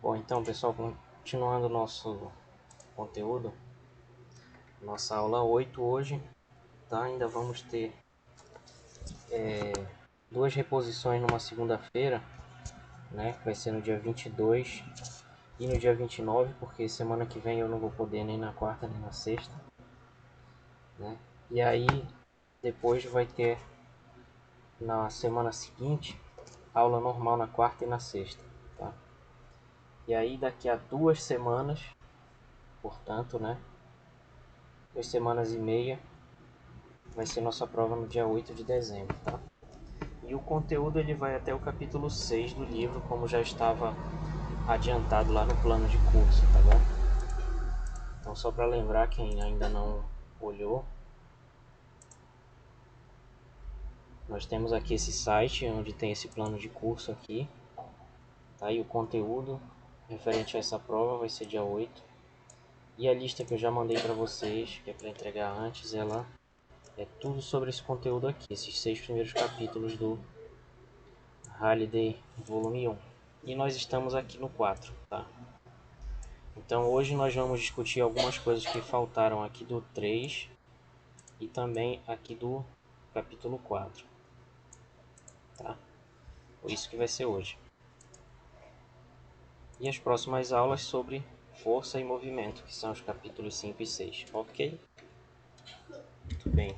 Bom, então pessoal, continuando o nosso conteúdo, nossa aula 8 hoje, tá? Ainda vamos ter duas reposições numa segunda-feira, né? Que vai ser no dia 22 e no dia 29, porque semana que vem eu não vou poder nem na quarta nem na sexta, né? E aí depois vai ter na semana seguinte aula normal na quarta e na sexta, tá? E aí daqui a 2 semanas, portanto, né? 2 semanas e meia, vai ser nossa prova no dia 8 de dezembro, tá? E o conteúdo ele vai até o capítulo 6 do livro, como já estava adiantado lá no plano de curso, tá bom? Então só para lembrar quem ainda não olhou, nós temos aqui esse site onde tem esse plano de curso aqui, tá? E o conteúdo referente a essa prova vai ser dia 8. E a lista que eu já mandei para vocês, que é para entregar antes, ela é tudo sobre esse conteúdo aqui, esses 6 primeiros capítulos do Halliday volume 1. E nós estamos aqui no 4, tá? Então hoje nós vamos discutir algumas coisas que faltaram aqui do 3 e também aqui do capítulo 4, tá? Isso que vai ser hoje. E as próximas aulas sobre força e movimento, que são os capítulos 5 e 6, ok? Muito bem.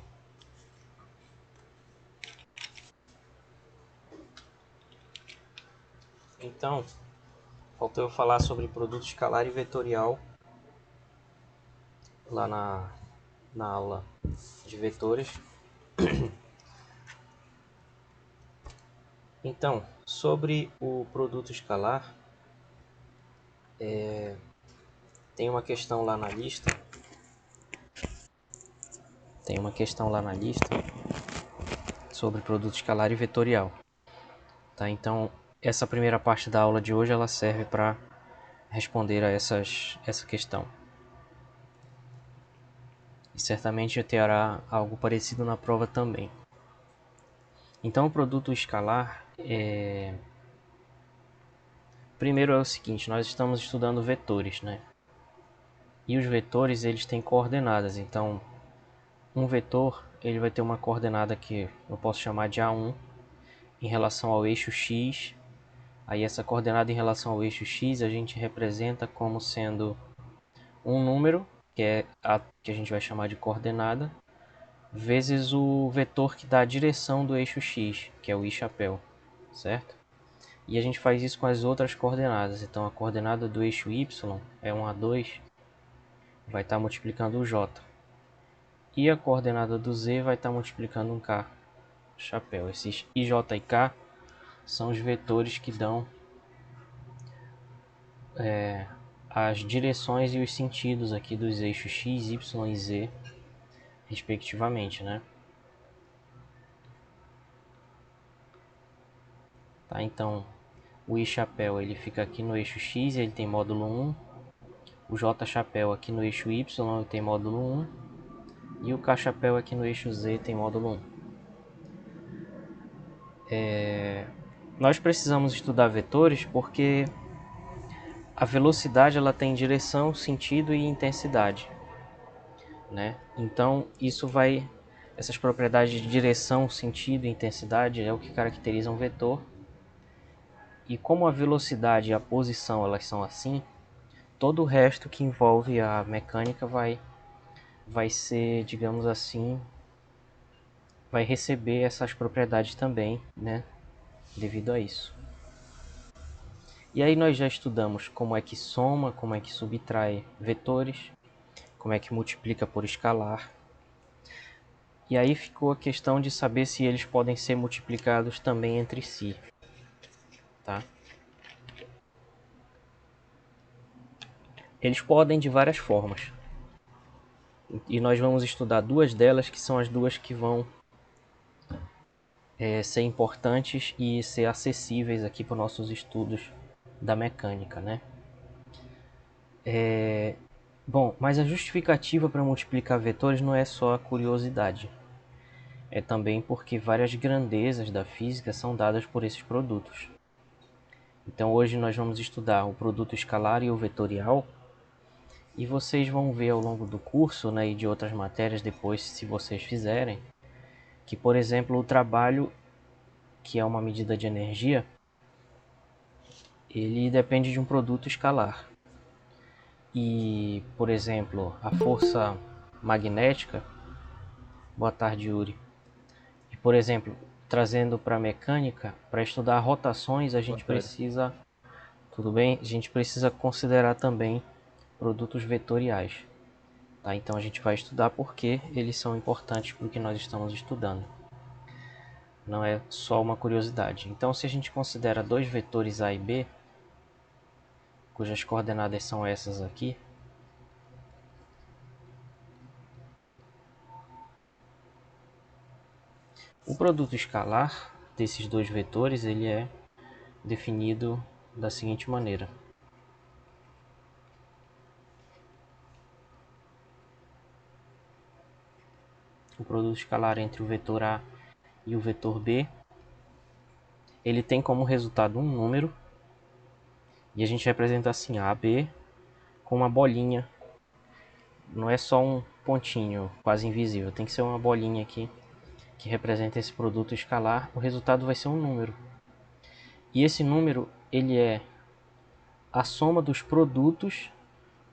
Então, faltou eu falar sobre produto escalar e vetorial lá na aula de vetores. Então, sobre o produto escalar, tem uma questão lá na lista. Sobre produto escalar e vetorial. Tá? Então, essa primeira parte da aula de hoje ela serve para responder a essa questão. E certamente terá algo parecido na prova também. Então, o produto escalar primeiro é o seguinte, nós estamos estudando vetores, né? E os vetores, eles têm coordenadas. Então, um vetor, ele vai ter uma coordenada que eu posso chamar de A1 em relação ao eixo X. Aí essa coordenada em relação ao eixo X a gente representa como sendo um número, que é a que a gente vai chamar de coordenada, vezes o vetor que dá a direção do eixo X, que é o i-chapéu, certo? E a gente faz isso com as outras coordenadas. Então a coordenada do eixo Y é 1 a 2, vai estar multiplicando o J. E a coordenada do Z vai estar multiplicando um K, chapéu. Esses IJ e K são os vetores que dão as direções e os sentidos aqui dos eixos X, Y e Z, respectivamente, né? Tá, então o i-chapéu ele fica aqui no eixo X, ele tem módulo 1. O j-chapéu aqui no eixo Y tem módulo 1. E o k-chapéu aqui no eixo Z tem módulo 1. Nós precisamos estudar vetores porque a velocidade ela tem direção, sentido e intensidade, né? Então essas propriedades de direção, sentido e intensidade é o que caracteriza um vetor. E como a velocidade e a posição elas são assim, todo o resto que envolve a mecânica vai ser, digamos assim, vai receber essas propriedades também, né, devido a isso. E aí nós já estudamos como é que soma, como é que subtrai vetores, como é que multiplica por escalar. E aí ficou a questão de saber se eles podem ser multiplicados também entre si, tá? Eles podem de várias formas. E nós vamos estudar duas delas, que são as duas que vão ser importantes e ser acessíveis aqui para os nossos estudos da mecânica, né? Bom, mas a justificativa para multiplicar vetores não é só a curiosidade. É também porque várias grandezas da física são dadas por esses produtos. Então hoje nós vamos estudar o produto escalar e o vetorial, e vocês vão ver ao longo do curso, né, e de outras matérias depois, se vocês fizerem, que, por exemplo, o trabalho, que é uma medida de energia, ele depende de um produto escalar. E, por exemplo, a força magnética... Boa tarde, Yuri. E, por exemplo, trazendo para a mecânica, para estudar rotações, a gente precisa... Tudo bem? A gente precisa considerar também produtos vetoriais. Tá? Então a gente vai estudar porque eles são importantes para o que nós estamos estudando. Não é só uma curiosidade. Então, se a gente considera dois vetores A e B, cujas coordenadas são essas aqui, o produto escalar desses dois vetores ele é definido da seguinte maneira. O produto escalar entre o vetor A e o vetor B, ele tem como resultado um número, e a gente representa assim, AB com uma bolinha. Não é só um pontinho quase invisível, tem que ser uma bolinha aqui que representa esse produto escalar. O resultado vai ser um número. E esse número ele é a soma dos produtos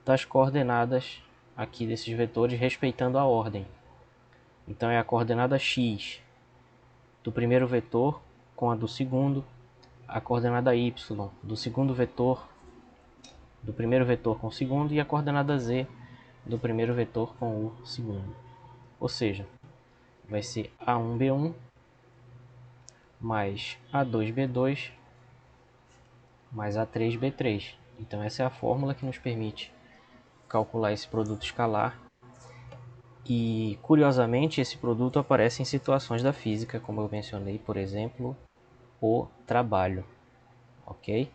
das coordenadas aqui desses vetores, respeitando a ordem. Então é a coordenada x do primeiro vetor com a do segundo, a coordenada y do segundo vetor, do primeiro vetor com o segundo, e a coordenada z do primeiro vetor com o segundo. Ou seja, vai ser A1B1 mais A2B2 mais A3B3. Então essa é a fórmula que nos permite calcular esse produto escalar. E, curiosamente, esse produto aparece em situações da física, como eu mencionei, por exemplo, o trabalho. Ok?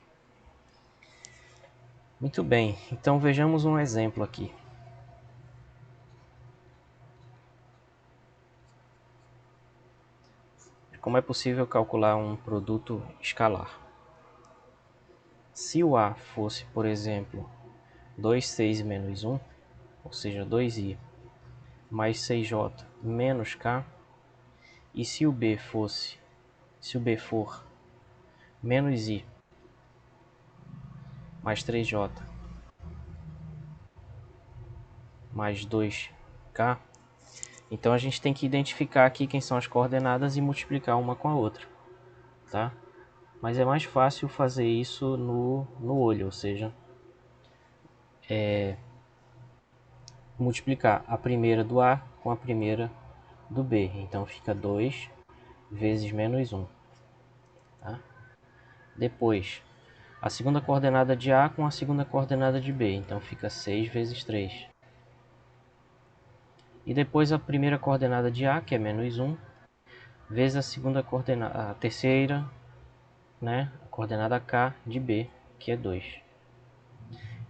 Muito bem, então vejamos um exemplo aqui. Como é possível calcular um produto escalar? Se o A fosse, por exemplo, 2,6 menos 1, ou seja, 2i mais 6j menos k, e se o B for menos i mais 3j mais 2k, então a gente tem que identificar aqui quem são as coordenadas e multiplicar uma com a outra, tá? Mas é mais fácil fazer isso no olho, ou seja, multiplicar a primeira do A com a primeira do B. Então fica 2 vezes menos 1. Tá? Depois, a segunda coordenada de A com a segunda coordenada de B. Então fica 6 vezes 3. E depois a primeira coordenada de A, que é menos 1, vezes a segunda coordenada, a terceira, né, a coordenada K de B, que é 2.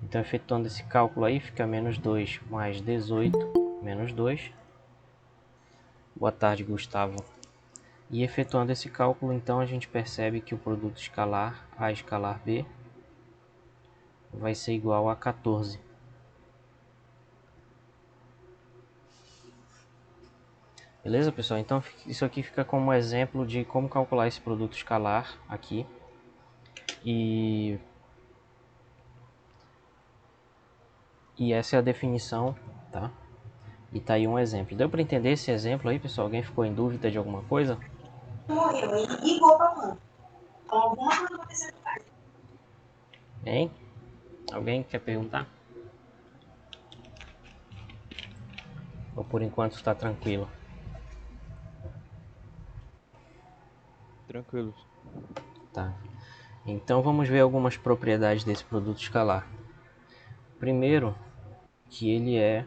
Então, efetuando esse cálculo aí, fica menos 2 mais 18 menos 2. Boa tarde, Gustavo. E efetuando esse cálculo, então, a gente percebe que o produto escalar A escalar B vai ser igual a 14. Beleza, pessoal? Então, isso aqui fica como exemplo de como calcular esse produto escalar aqui. E essa é a definição, tá? E tá aí um exemplo. Deu para entender esse exemplo aí, pessoal? Alguém ficou em dúvida de alguma coisa? Morreu e igual pra mãe. Alguma coisa aconteceu. Hein? Alguém quer perguntar? Ou por enquanto está tranquilo? Tranquilo. Tá. Então vamos ver algumas propriedades desse produto escalar. Primeiro, que ele é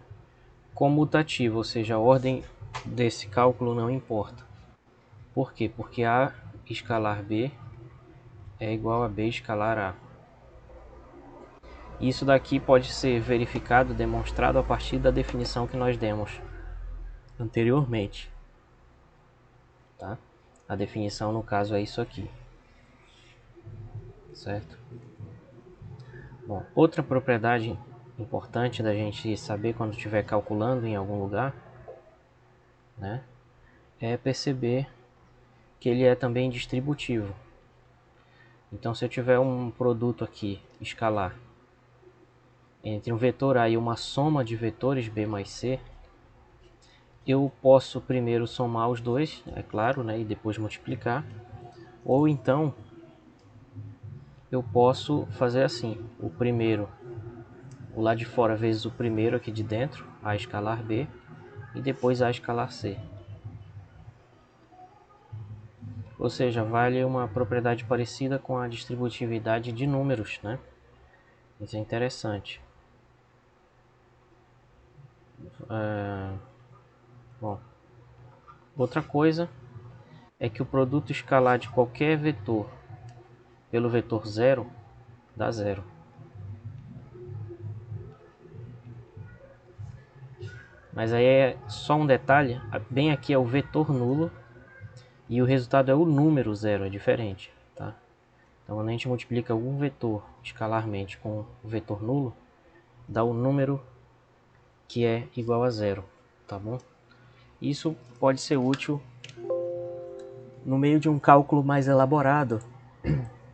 comutativo, ou seja, a ordem desse cálculo não importa. Por quê? Porque A escalar B é igual a B escalar A. Isso daqui pode ser verificado, demonstrado a partir da definição que nós demos anteriormente. Tá? A definição, no caso, é isso aqui. certo? Bom, outra propriedade importante da gente saber quando estiver calculando em algum lugar, né, é perceber que ele é também distributivo. Então, se eu tiver um produto aqui escalar entre um vetor A e uma soma de vetores B mais C, eu posso primeiro somar os dois, é claro, né, e depois multiplicar. Ou então, eu posso fazer assim, o primeiro, o lá de fora vezes o primeiro aqui de dentro, A escalar B, e depois A escalar C. Ou seja, vale uma propriedade parecida com a distributividade de números, né? Isso é interessante. Bom, outra coisa é que o produto escalar de qualquer vetor pelo vetor zero dá zero. Mas aí é só um detalhe, bem aqui é o vetor nulo e o resultado é o número zero, é diferente, tá? Então quando a gente multiplica algum vetor escalarmente com o vetor nulo, dá o número que é igual a zero, tá bom? Isso pode ser útil no meio de um cálculo mais elaborado,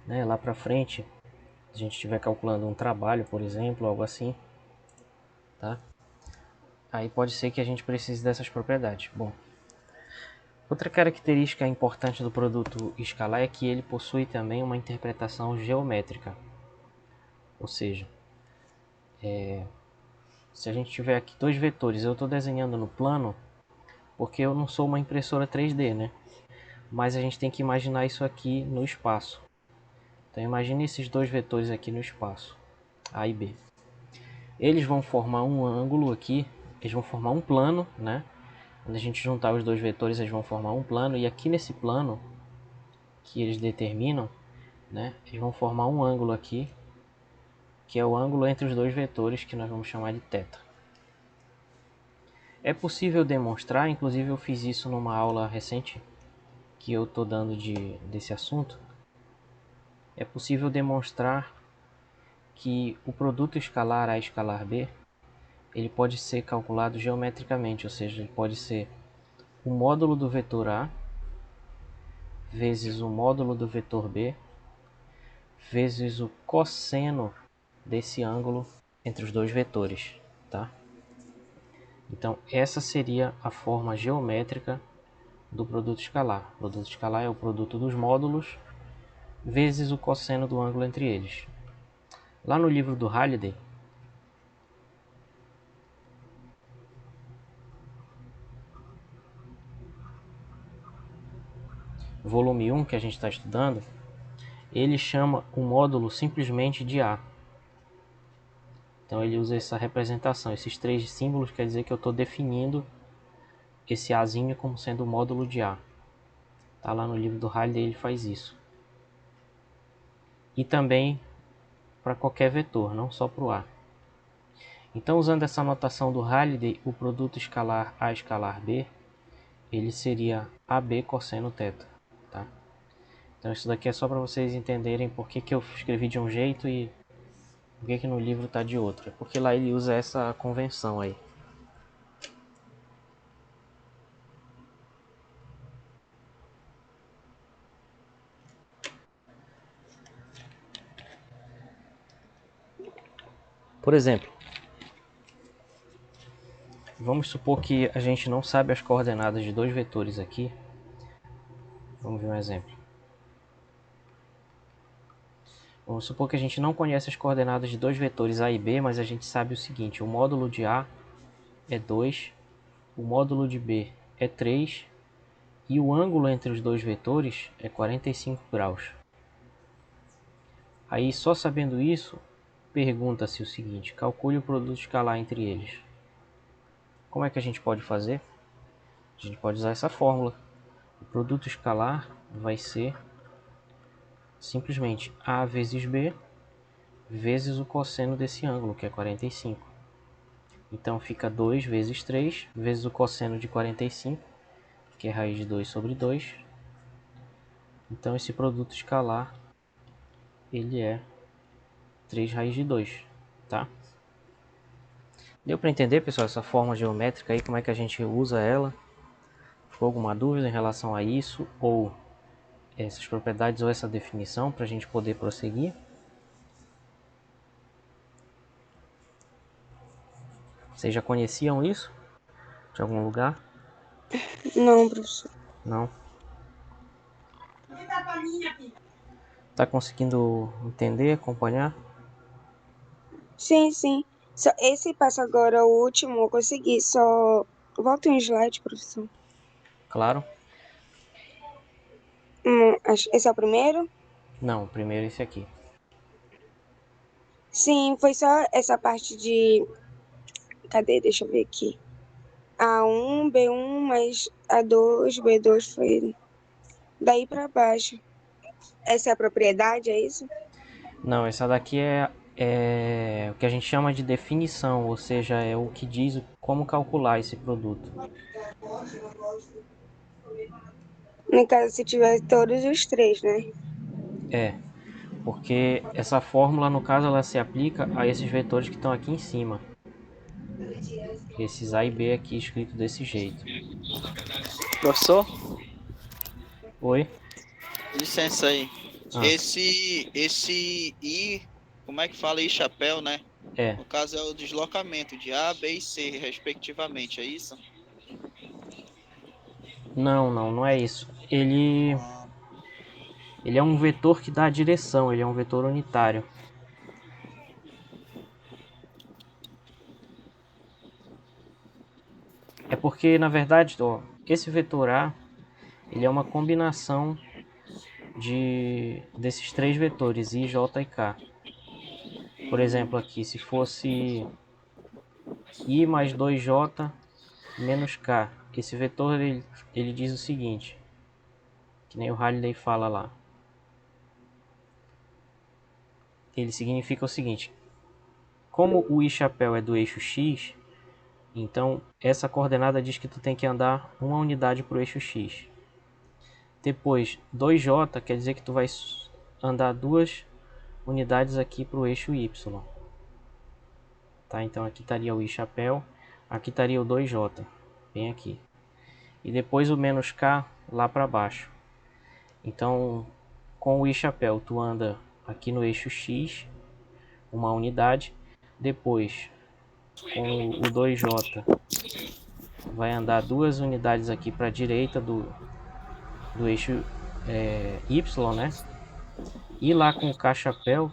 né, lá para frente, se a gente estiver calculando um trabalho, por exemplo, algo assim, tá? Aí pode ser que a gente precise dessas propriedades. Bom, outra característica importante do produto escalar é que ele possui também uma interpretação geométrica. Ou seja, se a gente tiver aqui dois vetores, eu estou desenhando no plano, porque eu não sou uma impressora 3D, né? Mas a gente tem que imaginar isso aqui no espaço. Então imagine esses dois vetores aqui no espaço, A e B. Eles vão formar um ângulo aqui, eles vão formar um plano, né? Quando a gente juntar os dois vetores, eles vão formar um plano, e aqui nesse plano que eles determinam, né, eles vão formar um ângulo aqui, que é o ângulo entre os dois vetores, que nós vamos chamar de θ. É possível demonstrar, inclusive eu fiz isso numa aula recente que eu estou dando desse assunto, é possível demonstrar que o produto escalar A escalar B, ele pode ser calculado geometricamente, ou seja, ele pode ser o módulo do vetor A vezes o módulo do vetor B vezes o cosseno desse ângulo entre os dois vetores, tá? Então, essa seria a forma geométrica do produto escalar. O produto escalar é o produto dos módulos vezes o cosseno do ângulo entre eles. Lá no livro do Halliday, volume 1, que a gente está estudando, ele chama o módulo simplesmente de A. Então ele usa essa representação, esses três símbolos quer dizer que eu estou definindo esse Azinho como sendo o módulo de A. Tá lá no livro do Halliday, ele faz isso. E também para qualquer vetor, não só para o A. Então, usando essa notação do Halliday, o produto escalar A escalar B, ele seria AB cosseno θ. Tá? Então isso daqui é só para vocês entenderem por que eu escrevi de um jeito e por que no livro está de outro. É porque lá ele usa essa convenção aí. Por exemplo, vamos supor que a gente não sabe as coordenadas de dois vetores aqui. Vamos ver um exemplo. Vamos supor que a gente não conhece as coordenadas de dois vetores A e B, mas a gente sabe o seguinte: o módulo de A é 2, o módulo de B é 3 e o ângulo entre os dois vetores é 45 graus. Aí, só sabendo isso, pergunta-se o seguinte: calcule o produto escalar entre eles. Como é que a gente pode fazer? A gente pode usar essa fórmula. O produto escalar vai ser simplesmente A vezes B vezes o cosseno desse ângulo, que é 45. Então fica 2 vezes 3 vezes o cosseno de 45, que é raiz de 2 sobre 2. Então esse produto escalar ele é 3 raiz de 2, tá? Deu para entender, pessoal, essa forma geométrica aí, como é que a gente usa ela? Ficou alguma dúvida em relação a isso, ou essas propriedades, ou essa definição, para a gente poder prosseguir? Vocês já conheciam isso? De algum lugar? Não, professor. Não? Tá conseguindo entender, acompanhar? Sim, sim. Esse passo agora, o último, eu consegui. Só volta um slide, professor. Claro. Esse é o primeiro? Não, primeiro esse aqui. Sim, foi só essa parte de. Cadê? Deixa eu ver aqui. A1, B1 mais A2, B2 foi daí para baixo. Essa é a propriedade, é isso? Não, essa daqui é o que a gente chama de definição, ou seja, é o que diz como calcular esse produto. No caso, se tiver todos os três, né? É, porque essa fórmula, no caso, ela se aplica a esses vetores que estão aqui em cima. Esses A e B aqui escrito desse jeito. Professor, Oi? licença aí. Ah, Esse I, como é que fala I chapéu, né? é. No caso é o deslocamento de A, B e C, respectivamente, é isso? Não é isso. Ele é um vetor que dá a direção, ele é um vetor unitário. É porque, na verdade, ó, esse vetor A, ele é uma combinação desses três vetores, I, J e K. Por exemplo, aqui, se fosse I mais 2J menos K, esse vetor ele diz o seguinte, que nem o Halliday fala lá. Ele significa o seguinte, como o I chapéu é do eixo X, então essa coordenada diz que tu tem que andar uma unidade para o eixo X. Depois, 2J quer dizer que tu vai andar duas unidades aqui para o eixo Y. Tá? Então aqui estaria o I chapéu, aqui estaria o 2J, bem aqui. E depois o menos K lá para baixo. Então, com o I chapéu, tu anda aqui no eixo X, uma unidade. Depois, com o 2J, vai andar duas unidades aqui para a direita do eixo Y, né? E lá com o K chapéu,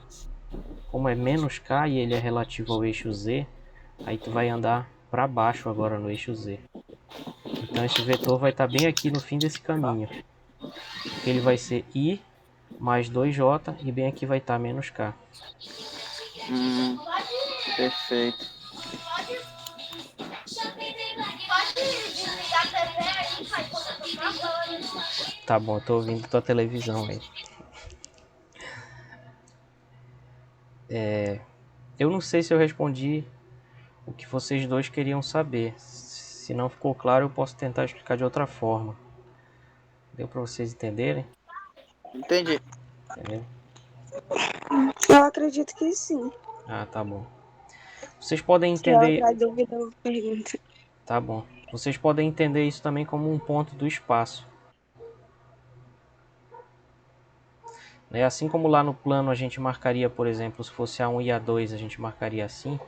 como é menos K e ele é relativo ao eixo Z, aí tu vai andar para baixo agora no eixo Z. Então esse vetor vai estar bem aqui no fim desse caminho. Porque ele vai ser I mais 2J e bem aqui vai estar menos K. Perfeito. Tá bom, tô ouvindo tua televisão aí. Eu não sei se eu respondi o que vocês dois queriam saber. Se não ficou claro, eu posso tentar explicar de outra forma. Deu para vocês entenderem? Entendi. Entendeu? Eu acredito que sim. Ah, tá bom. Vocês podem Se tiver entender... outra dúvida, eu pergunto. Tá bom. Vocês podem entender isso também como um ponto do espaço. Né? Assim como lá no plano a gente marcaria, por exemplo, se fosse A1 e A2, a gente marcaria assim,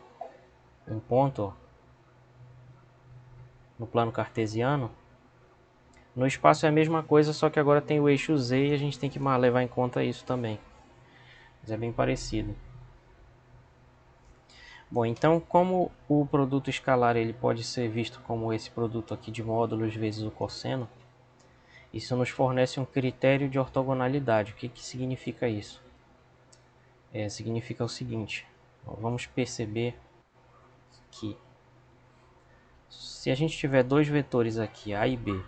um ponto, ó, no plano cartesiano. No espaço é a mesma coisa, só que agora tem o eixo Z e a gente tem que levar em conta isso também. Mas é bem parecido. Bom, então como o produto escalar ele pode ser visto como esse produto aqui de módulos vezes o cosseno, isso nos fornece um critério de ortogonalidade. O que significa isso? Significa o seguinte, vamos perceber que se a gente tiver dois vetores aqui, A e B,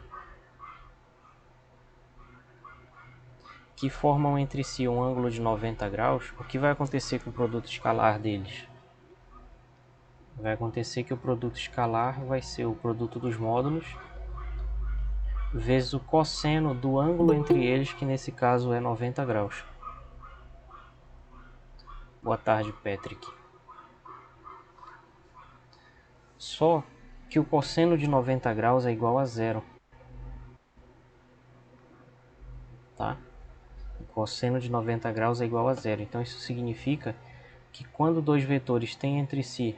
que formam entre si um ângulo de 90 graus, o que vai acontecer com o produto escalar deles? Vai acontecer que o produto escalar vai ser o produto dos módulos vezes o cosseno do ângulo entre eles, que nesse caso é 90 graus. Boa tarde, Patrick. Só que o cosseno de 90 graus é igual a zero. Tá? O cosseno de 90 graus é igual a zero. Então isso significa que quando dois vetores têm entre si,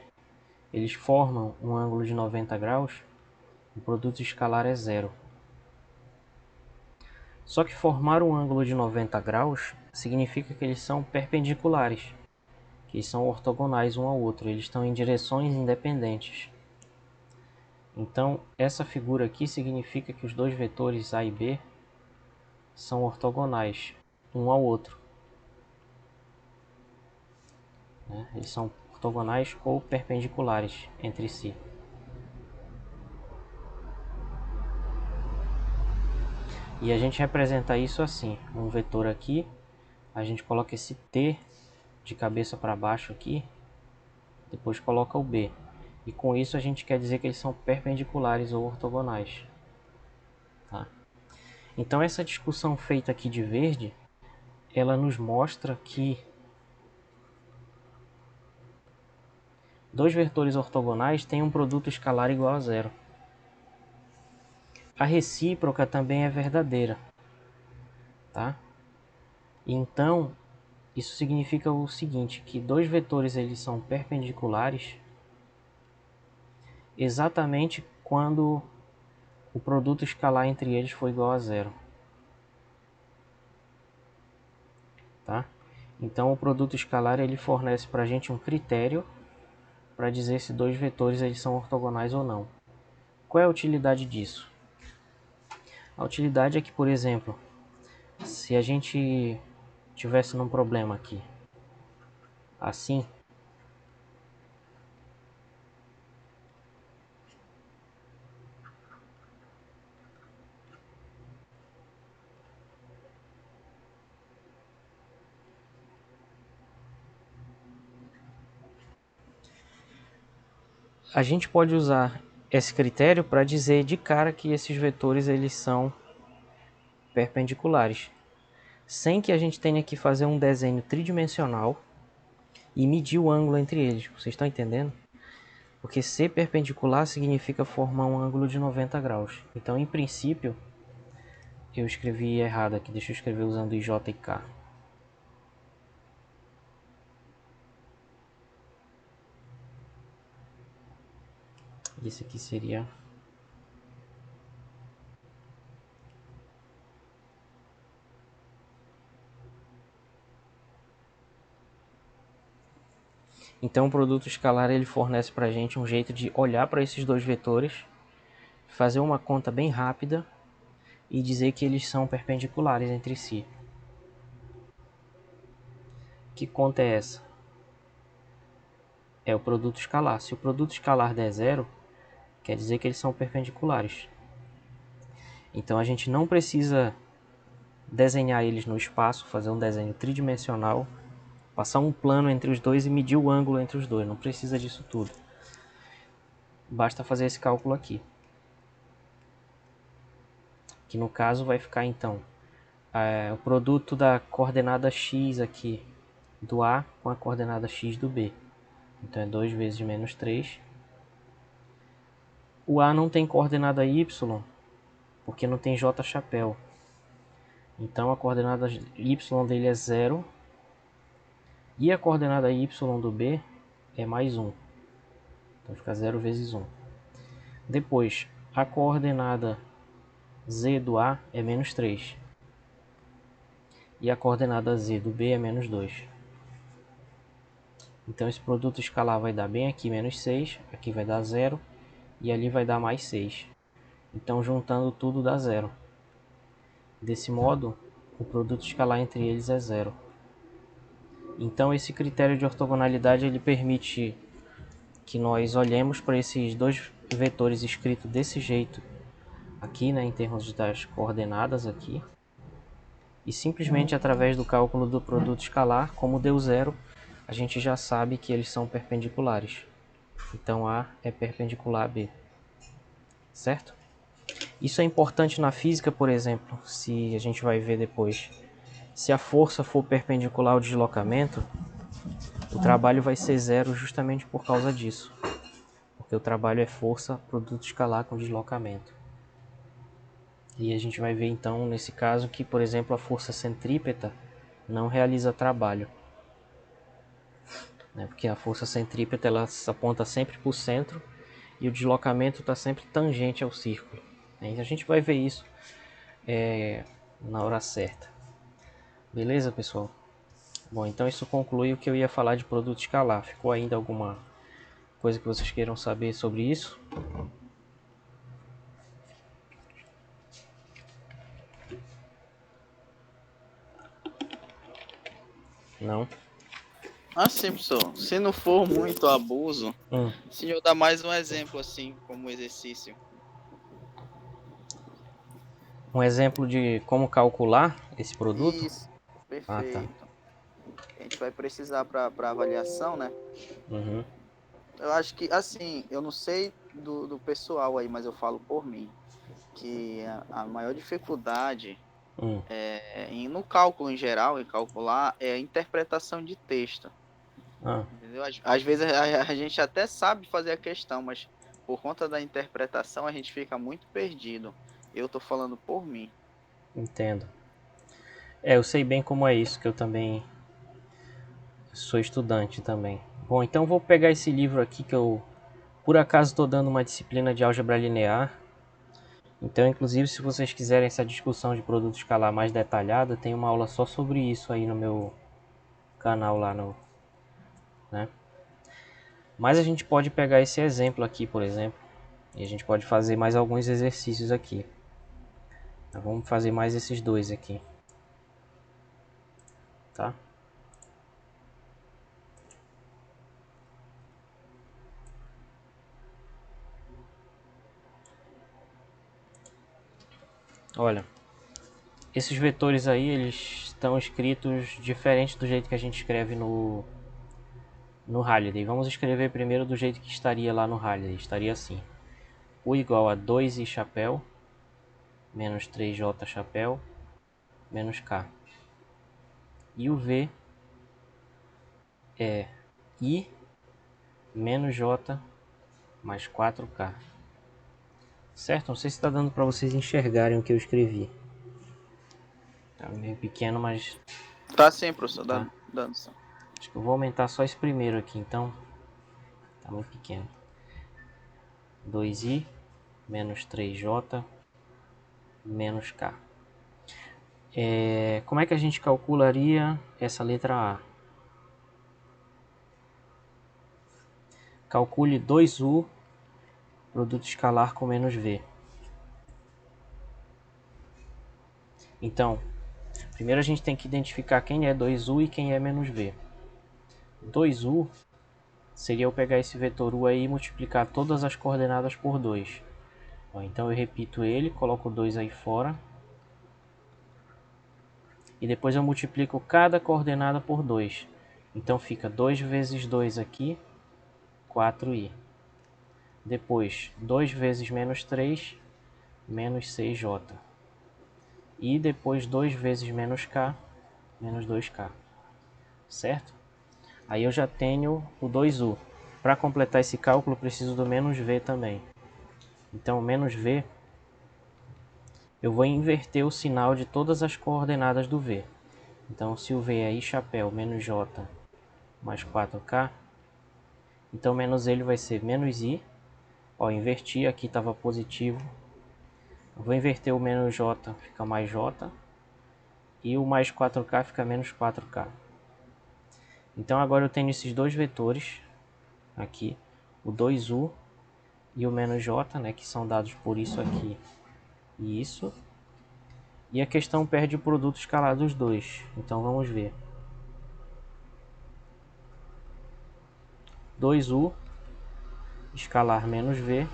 eles formam um ângulo de 90 graus, o produto escalar é zero. Só que formar um ângulo de 90 graus significa que eles são perpendiculares, que eles são ortogonais um ao outro, eles estão em direções independentes. Então, essa figura aqui significa que os dois vetores A e B são ortogonais um ao outro. Né? Eles são ortogonais ou perpendiculares entre si. E a gente representa isso assim, um vetor aqui, a gente coloca esse T de cabeça para baixo aqui, depois coloca o B. E com isso a gente quer dizer que eles são perpendiculares ou ortogonais. Tá? Então essa discussão feita aqui de verde, ela nos mostra que dois vetores ortogonais têm um produto escalar igual a zero. A recíproca também é verdadeira. Tá? Então, isso significa o seguinte, que dois vetores eles são perpendiculares exatamente quando o produto escalar entre eles for igual a zero. Tá? Então o produto escalar ele fornece para a gente um critério para dizer se dois vetores eles são ortogonais ou não. Qual é a utilidade disso? A utilidade é que, por exemplo, se a gente tivesse num problema aqui, assim, a gente pode usar esse critério para dizer de cara que esses vetores eles são perpendiculares, sem que a gente tenha que fazer um desenho tridimensional e medir o ângulo entre eles. Vocês estão entendendo? Porque ser perpendicular significa formar um ângulo de 90 graus. Então, em princípio, eu escrevi errado aqui. Deixa eu escrever usando IJ e K. Esse aqui seria... Então, o produto escalar ele fornece para a gente um jeito de olhar para esses dois vetores, fazer uma conta bem rápida e dizer que eles são perpendiculares entre si. Que conta é essa? É o produto escalar. Se o produto escalar der zero, quer dizer que eles são perpendiculares. Então a gente não precisa desenhar eles no espaço, fazer um desenho tridimensional, passar um plano entre os dois e medir o ângulo entre os dois. Não precisa disso tudo. Basta fazer esse cálculo aqui. Que no caso vai ficar então o produto da coordenada x aqui do A com a coordenada x do B. Então é 2 vezes menos 3. O A não tem coordenada y, porque não tem j chapéu. Então a coordenada y dele é 0. E a coordenada y do B é mais 1. Então fica 0 vezes 1. Depois, a coordenada z do A é menos 3. E a coordenada z do B é menos 2. Então esse produto escalar vai dar bem aqui menos 6. Aqui vai dar 0. E ali vai dar mais 6. Então juntando tudo dá 0. Desse modo, o produto escalar entre eles é 0. Então esse critério de ortogonalidade ele permite que nós olhemos para esses dois vetores escritos desse jeito aqui, né, em termos das coordenadas aqui, e simplesmente através do cálculo do produto escalar, como deu 0, a gente já sabe que eles são perpendiculares. Então A é perpendicular a B, certo? Isso é importante na física, por exemplo, se a gente vai ver depois. Se a força for perpendicular ao deslocamento, O trabalho vai ser zero justamente por causa disso. Porque o trabalho é força, produto escalar com deslocamento. E a gente vai ver então, nesse caso, que, por exemplo, a força centrípeta não realiza trabalho. Né? Porque a força centrípeta ela aponta sempre para o centro e o deslocamento está sempre tangente ao círculo. E a gente vai ver isso na hora certa. Beleza, pessoal? Bom, então isso conclui o que eu ia falar de produto escalar. Ficou ainda alguma coisa que vocês queiram saber sobre isso? Não? Assim, professor, se não for muito abuso, Hum. o senhor dá mais um exemplo assim, como exercício. Um exemplo de como calcular esse produto? Isso, Ah, tá. perfeito. A gente vai precisar para avaliação, né? Uhum. Eu acho que, assim, eu não sei do pessoal aí, mas eu falo por mim, que a maior dificuldade Hum. no cálculo em geral, em calcular, é a interpretação de texto. Ah, Entendeu? Às vezes a gente até sabe fazer a questão, mas por conta da interpretação a gente fica muito perdido. Eu tô falando por mim. entendo. Eu sei bem como é isso, que eu também sou estudante também. Bom, então vou pegar esse livro aqui que eu, por acaso, estou dando uma disciplina de álgebra linear. Então, inclusive, se vocês quiserem essa discussão de produto escalar mais detalhada, tem uma aula só sobre isso aí no meu canal lá no, né? Mas a gente pode pegar esse exemplo aqui, por exemplo, e a gente pode fazer mais alguns exercícios aqui. Então, vamos fazer mais esses dois aqui, tá? Olha, esses vetores aí, eles estão escritos diferente do jeito que a gente escreve no Halliday. Vamos escrever primeiro do jeito que estaria lá no Halliday. Estaria assim: U igual a 2i chapéu menos 3j chapéu menos k. E o V é I menos J mais 4k. Certo? Não sei se está dando para vocês enxergarem o que eu escrevi. Tá meio pequeno, mas Tá sim, professor, tá. dando sim. Acho que eu vou aumentar só esse primeiro aqui, então. Tá muito pequeno. 2i menos 3j menos k. Como é que a gente calcularia essa letra A? Calcule 2u, produto escalar com menos v. Então, primeiro a gente tem que identificar quem é 2u e quem é menos v. 2u seria eu pegar esse vetor u aí e multiplicar todas as coordenadas por 2. Então eu repito ele, coloco 2 aí fora. E depois eu multiplico cada coordenada por 2. Então fica 2 vezes 2 aqui, 4i. Depois 2 vezes menos 3, menos 6j. E depois 2 vezes menos k, menos 2k. Certo? Aí eu já tenho o 2u. Para completar esse cálculo, eu preciso do menos v também. Então, menos v, eu vou inverter o sinal de todas as coordenadas do v. Então, se o v é i chapéu menos j mais 4k, então menos ele vai ser menos i. Ó, inverti, aqui estava positivo. Eu vou inverter o menos j, fica mais j. E o mais 4k fica menos 4k. Então agora eu tenho esses dois vetores aqui, o 2u e o menos j, né, que são dados por isso aqui e isso. E a questão perde o produto escalar dos dois. Então vamos ver. 2u escalar menos v.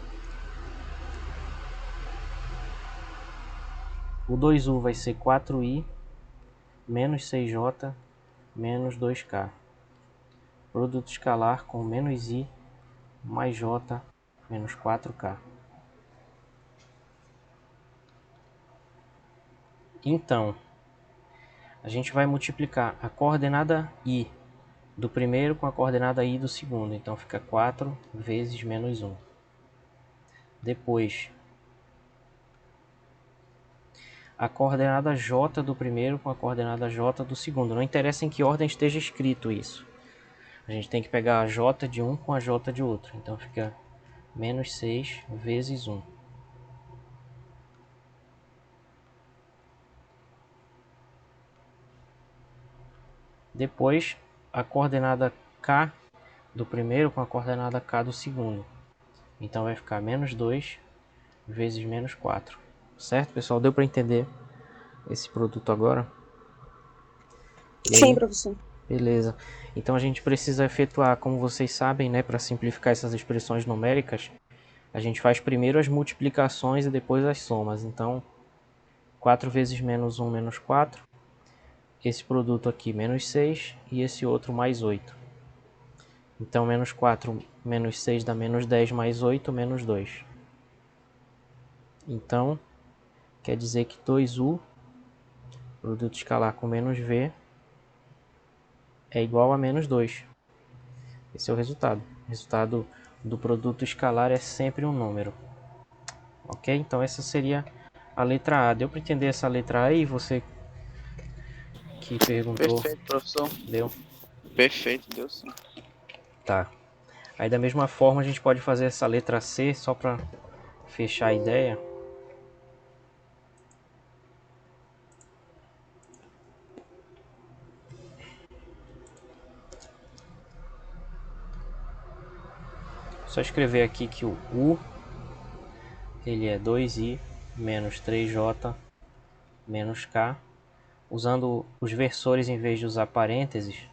O 2u vai ser 4i menos 6j menos 2k. Produto escalar com menos i mais j menos 4k. Então, a gente vai multiplicar a coordenada i do primeiro com a coordenada I do segundo. Então fica 4 vezes menos 1. Depois, a coordenada J do primeiro com a coordenada J do segundo. Não interessa em que ordem esteja escrito isso. A gente tem que pegar a J de um com a J de outro. Então fica menos 6 vezes 1. Depois, a coordenada K do primeiro com a coordenada K do segundo. Então vai ficar menos 2 vezes menos 4. Certo, pessoal? Deu para entender esse produto agora? E Sim, aí? professor. Beleza. Então a gente precisa efetuar, como vocês sabem, né, para simplificar essas expressões numéricas, a gente faz primeiro as multiplicações e depois as somas. Então, 4 vezes menos 1 menos 4. Esse produto aqui menos 6 e esse outro mais 8. Então, menos 4 menos 6 dá menos 10 mais 8 menos 2. Então, quer dizer que 2u, produto escalar com menos v, é igual a menos 2. Esse é o resultado. O resultado do produto escalar é sempre um número. Ok? Então essa seria a letra A. Deu para entender essa letra A aí? Você que perguntou, Perfeito, professor. deu? Perfeito, deu sim. Tá. Aí da mesma forma a gente pode fazer essa letra C, só para fechar a ideia. Só escrever aqui que o U ele é 2i menos 3j menos k, usando os versores em vez de usar parênteses,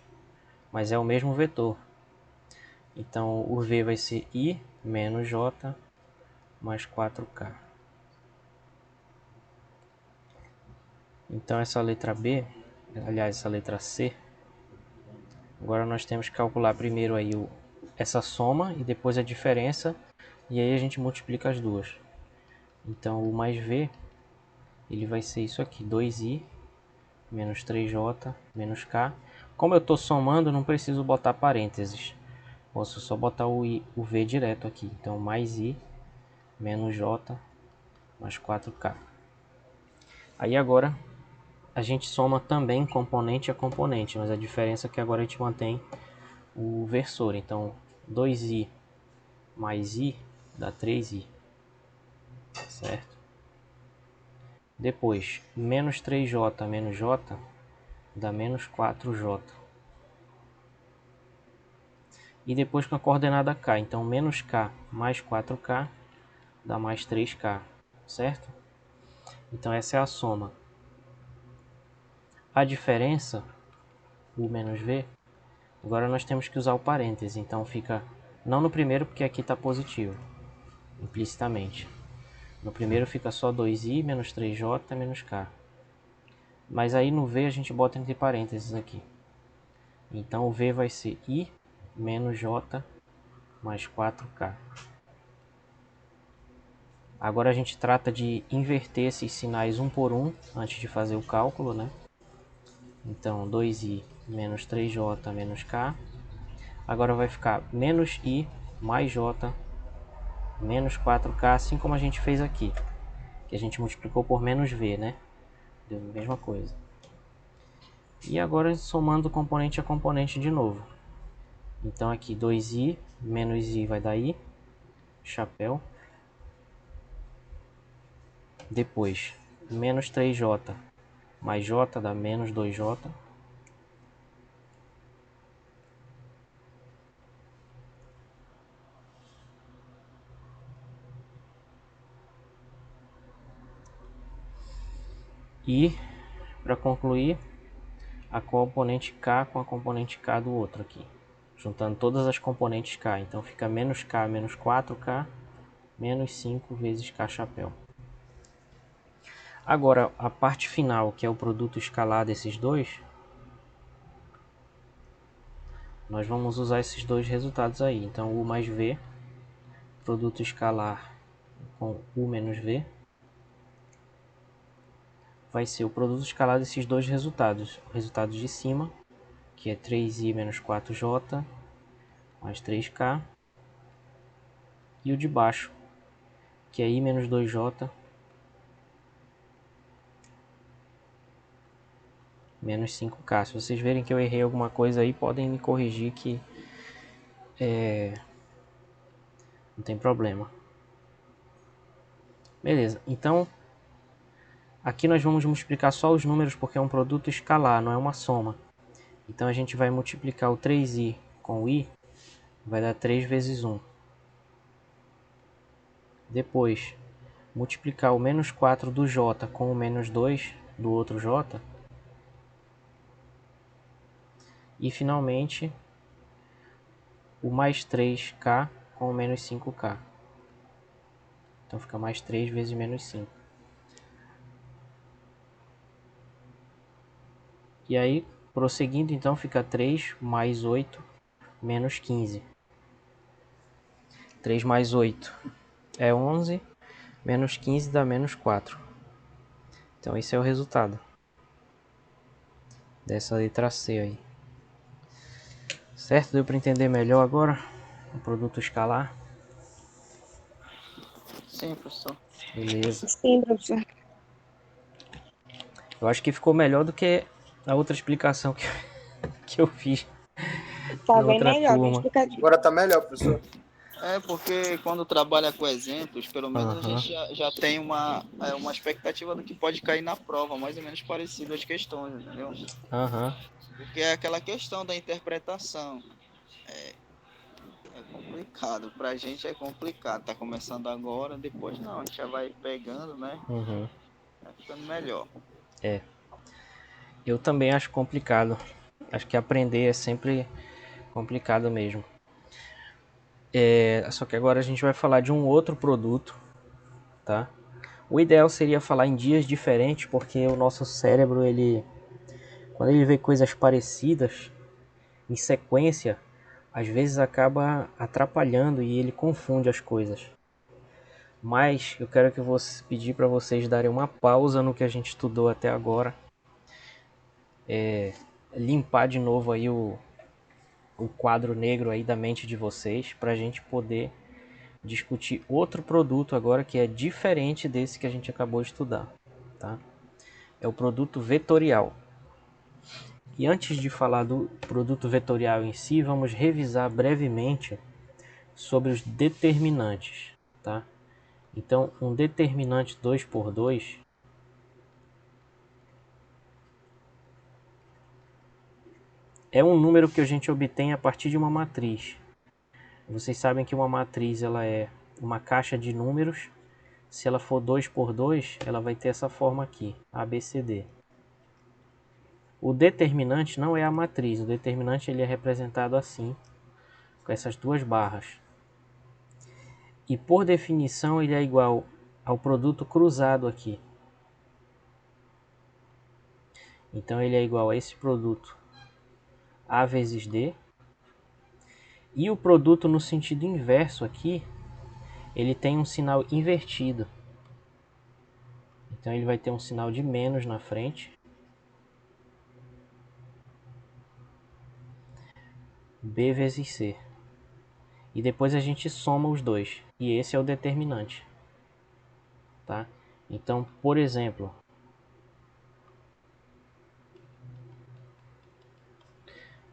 mas é o mesmo vetor. Então o v vai ser i menos j mais 4k. Então essa letra B, aliás essa letra C, agora nós temos que calcular primeiro aí essa soma e depois a diferença, e aí a gente multiplica as duas. Então o mais v, ele vai ser isso aqui, 2i menos 3j menos k. Como eu estou somando, não preciso botar parênteses. Posso só botar o v direto aqui. Então mais i menos j mais 4k. Aí agora a gente soma também componente a componente, mas a diferença é que agora a gente mantém o versor. Então 2i mais i dá 3i, certo? Depois, menos 3j menos j dá menos 4j. E depois com a coordenada k, então menos k mais 4k dá mais 3k, certo? Então essa é a soma. A diferença, u menos v, agora nós temos que usar o parêntese, então fica não no primeiro porque aqui está positivo, implicitamente. No primeiro fica só 2i menos 3j menos k. Mas aí no v a gente bota entre parênteses aqui. Então o v vai ser i menos j mais 4k. Agora a gente trata de inverter esses sinais um por um antes de fazer o cálculo, né? Então 2i menos 3j menos k. Agora vai ficar menos i mais j menos 4k, assim como a gente fez aqui. Que a gente multiplicou por menos v, né? Deu a mesma coisa. E agora somando componente a componente de novo. Então aqui 2i menos i vai dar i, chapéu. Depois menos 3j mais j dá menos 2j. E para concluir, a componente k com a componente k do outro aqui. Juntando todas as componentes k. Então fica menos k menos 4k menos 5 vezes k chapéu. Agora, a parte final, que é o produto escalar desses dois, nós vamos usar esses dois resultados aí. Então, u mais v, produto escalar com u menos v, vai ser o produto escalar desses dois resultados. O resultado de cima que é 3i menos 4j, mais 3k. E o de baixo, que é i menos 2j, menos 5k. Se vocês verem que eu errei alguma coisa aí, podem me corrigir que não tem problema. Beleza, então aqui nós vamos multiplicar só os números porque é um produto escalar, não é uma soma. Então a gente vai multiplicar o 3i com o i, vai dar 3 vezes 1. Depois, multiplicar o menos 4 do j com o menos 2 do outro j. E finalmente, o mais 3k com o menos 5k. Então fica mais 3 vezes menos 5. E aí, prosseguindo, então fica 3 mais 8 menos 15. 3 mais 8 é 11, menos 15 dá menos 4. Então esse é o resultado dessa letra C aí. Certo? Deu para entender melhor agora o produto escalar? Sim, professor. Beleza. Sim, professor. Eu acho que ficou melhor do que a outra explicação que eu fiz Tá na bem outra melhor, bem turma. explicadinho. Agora tá melhor, professor. É, porque quando trabalha com exemplos, pelo menos a Aham. gente já tem uma expectativa do que pode cair na prova, mais ou menos parecido às questões, entendeu? Aham. Porque é aquela questão da interpretação. É complicado, pra gente é complicado. Tá começando agora, depois não, a gente já vai pegando, né? Uhum. Vai ficando melhor. Eu também acho complicado. Acho que aprender é sempre complicado mesmo. Só que agora a gente vai falar de um outro produto, tá? O ideal seria falar em dias diferentes, porque o nosso cérebro, quando ele vê coisas parecidas em sequência, às vezes acaba atrapalhando e ele confunde as coisas. Mas eu quero que pedir para vocês darem uma pausa no que a gente estudou até agora, limpar de novo aí o quadro negro aí da mente de vocês, para a gente poder discutir outro produto agora que é diferente desse que a gente acabou de estudar, tá? É o produto vetorial. E antes de falar do produto vetorial em si, vamos revisar brevemente sobre os determinantes, tá? Então, um determinante 2 por 2 é um número que a gente obtém a partir de uma matriz. Vocês sabem que uma matriz ela é uma caixa de números. Se ela for 2 por 2, ela vai ter essa forma aqui, ABCD. O determinante não é a matriz, o determinante ele é representado assim, com essas duas barras. E por definição ele é igual ao produto cruzado aqui. Então ele é igual a esse produto A vezes D. E o produto no sentido inverso aqui, ele tem um sinal invertido. Então ele vai ter um sinal de menos na frente. B vezes C. E depois a gente soma os dois. E esse é o determinante. Tá? Então, por exemplo,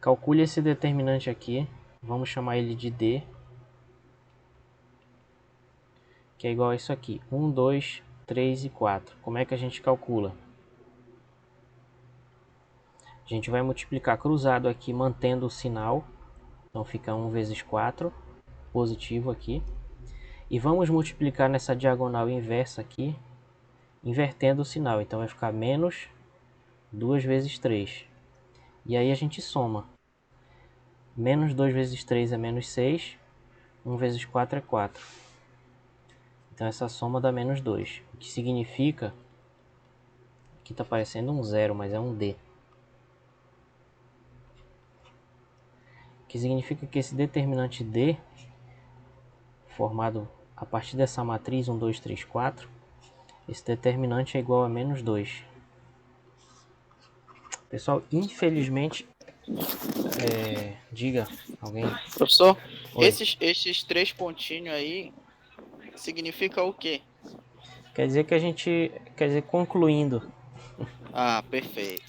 calcule esse determinante aqui. Vamos chamar ele de D. Que é igual a isso aqui. 1, 2, 3 e 4. Como é que a gente calcula? A gente vai multiplicar cruzado aqui, mantendo o sinal. Então fica 1 vezes 4, positivo aqui. E vamos multiplicar nessa diagonal inversa aqui, invertendo o sinal. Então vai ficar menos 2 vezes 3. E aí a gente soma. Menos 2 vezes 3 é menos 6. 1 vezes 4 é 4. Então essa soma dá menos 2. O que significa... Aqui está parecendo um zero, mas é um D. Que significa que esse determinante D, formado a partir dessa matriz 1, 2, 3, 4, esse determinante é igual a menos 2. Pessoal, infelizmente Diga, alguém? Professor, Oi. esses três pontinhos aí significa o quê? Quer dizer que a gente, quer dizer, Ah, perfeito.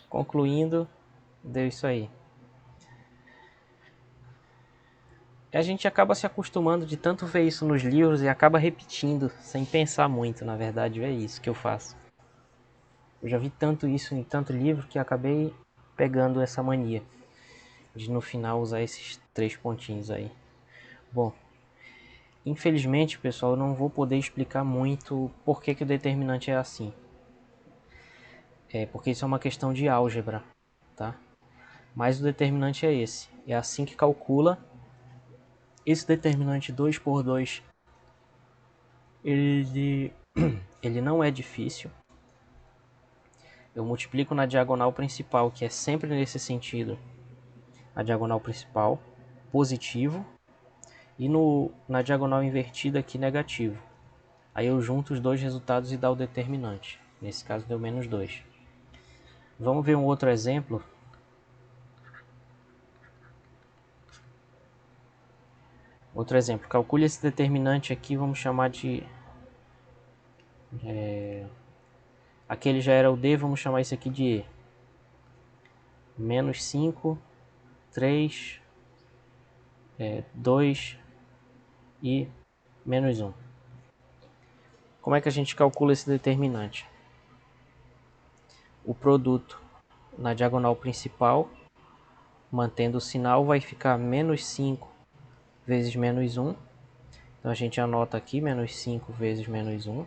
concluindo, deu isso aí. A gente acaba se acostumando de tanto ver isso nos livros e acaba repetindo, sem pensar muito, na verdade, é isso que eu faço. Eu já vi tanto isso em tanto livro que acabei pegando essa mania de no final usar esses três pontinhos aí. Bom, infelizmente, pessoal, eu não vou poder explicar muito por que o determinante é assim. Porque isso é uma questão de álgebra, tá? Mas o determinante é esse. É assim que calcula. Esse determinante 2 por 2, ele, ele não é difícil. Eu multiplico na diagonal principal, que é sempre nesse sentido. A diagonal principal, positivo. E na diagonal invertida aqui, negativo. Aí eu junto os dois resultados e dá o determinante. Nesse caso deu menos 2. Vamos ver um outro exemplo. Outro exemplo. Calcule esse determinante aqui, vamos chamar de... Aquele já era o D, vamos chamar isso aqui de E. Menos 5, 3, 2 e menos 1. Como é que a gente calcula esse determinante? O produto na diagonal principal, mantendo o sinal, vai ficar menos 5 vezes menos 1. Então a gente anota aqui menos 5 vezes menos 1.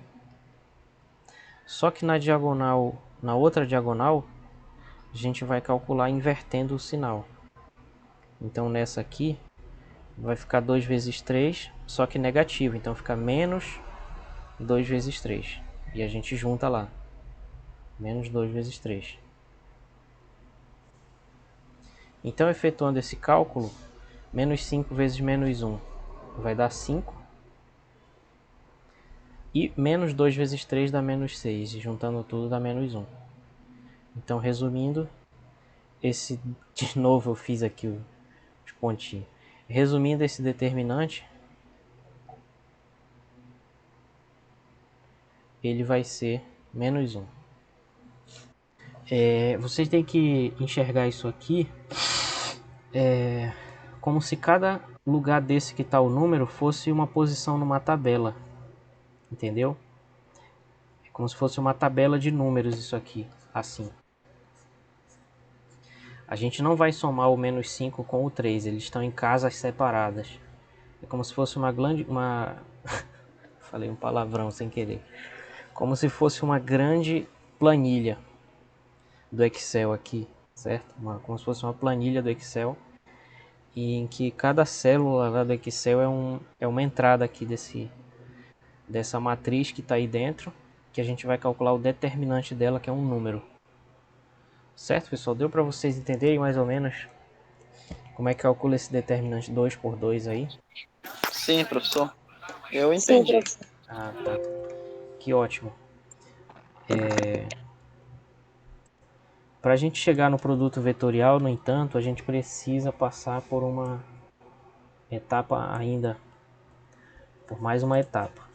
Só que na diagonal, na outra diagonal, a gente vai calcular invertendo o sinal. Então nessa aqui vai ficar 2 vezes 3, só que negativo. Então fica menos 2 vezes 3. E a gente junta lá. Menos 2 vezes 3. Então efetuando esse cálculo, menos 5 vezes menos 1 vai dar 5. E menos 2 vezes 3 dá menos 6. E juntando tudo dá menos 1. Então resumindo, de novo eu fiz aqui os pontinhos. Resumindo esse determinante, ele vai ser menos 1. Vocês têm que enxergar isso aqui como se cada lugar desse que está o número fosse uma posição numa tabela. Entendeu? É como se fosse uma tabela de números isso aqui, assim. A gente não vai somar o menos 5 com o 3, eles estão em casas separadas. É como se fosse falei um palavrão sem querer. Como se fosse uma grande planilha do Excel aqui, certo? Como se fosse uma planilha do Excel, e em que cada célula lá do Excel é uma entrada aqui dessa matriz que está aí dentro, que a gente vai calcular o determinante dela, que é um número. Certo, pessoal? Deu para vocês entenderem mais ou menos como é que calcula esse determinante 2 por 2 aí? Sim, professor. Eu Sim, entendi. professor. Ah, tá. Que ótimo. Para a gente chegar no produto vetorial, no entanto, a gente precisa passar por uma etapa ainda, por mais uma etapa.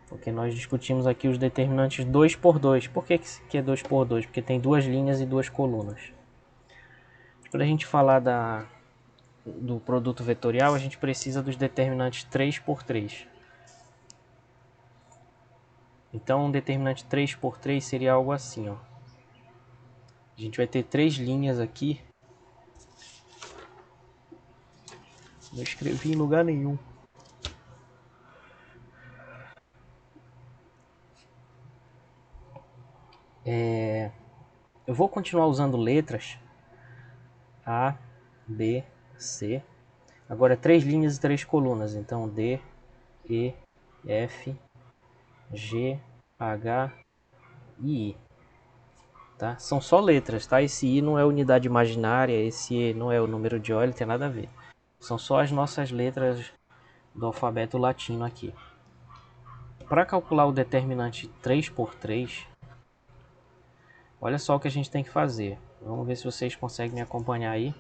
Porque nós discutimos aqui os determinantes 2 por 2. Por que é 2 por 2? Porque tem duas linhas e duas colunas. Para a gente falar do produto vetorial, a gente precisa dos determinantes 3 por 3. Então, um determinante 3 por 3 seria algo assim, ó. A gente vai ter três linhas aqui. Não escrevi em lugar nenhum. Eu vou continuar usando letras A, B, C. Agora três linhas e três colunas. Então D, E, F, G, H e I. Tá? São só letras, tá? Esse I não é unidade imaginária, esse E não é o número de Euler, tem nada a ver. São só as nossas letras do alfabeto latino aqui. Para calcular o determinante 3 por 3, olha só o que a gente tem que fazer. Vamos ver se vocês conseguem me acompanhar aí,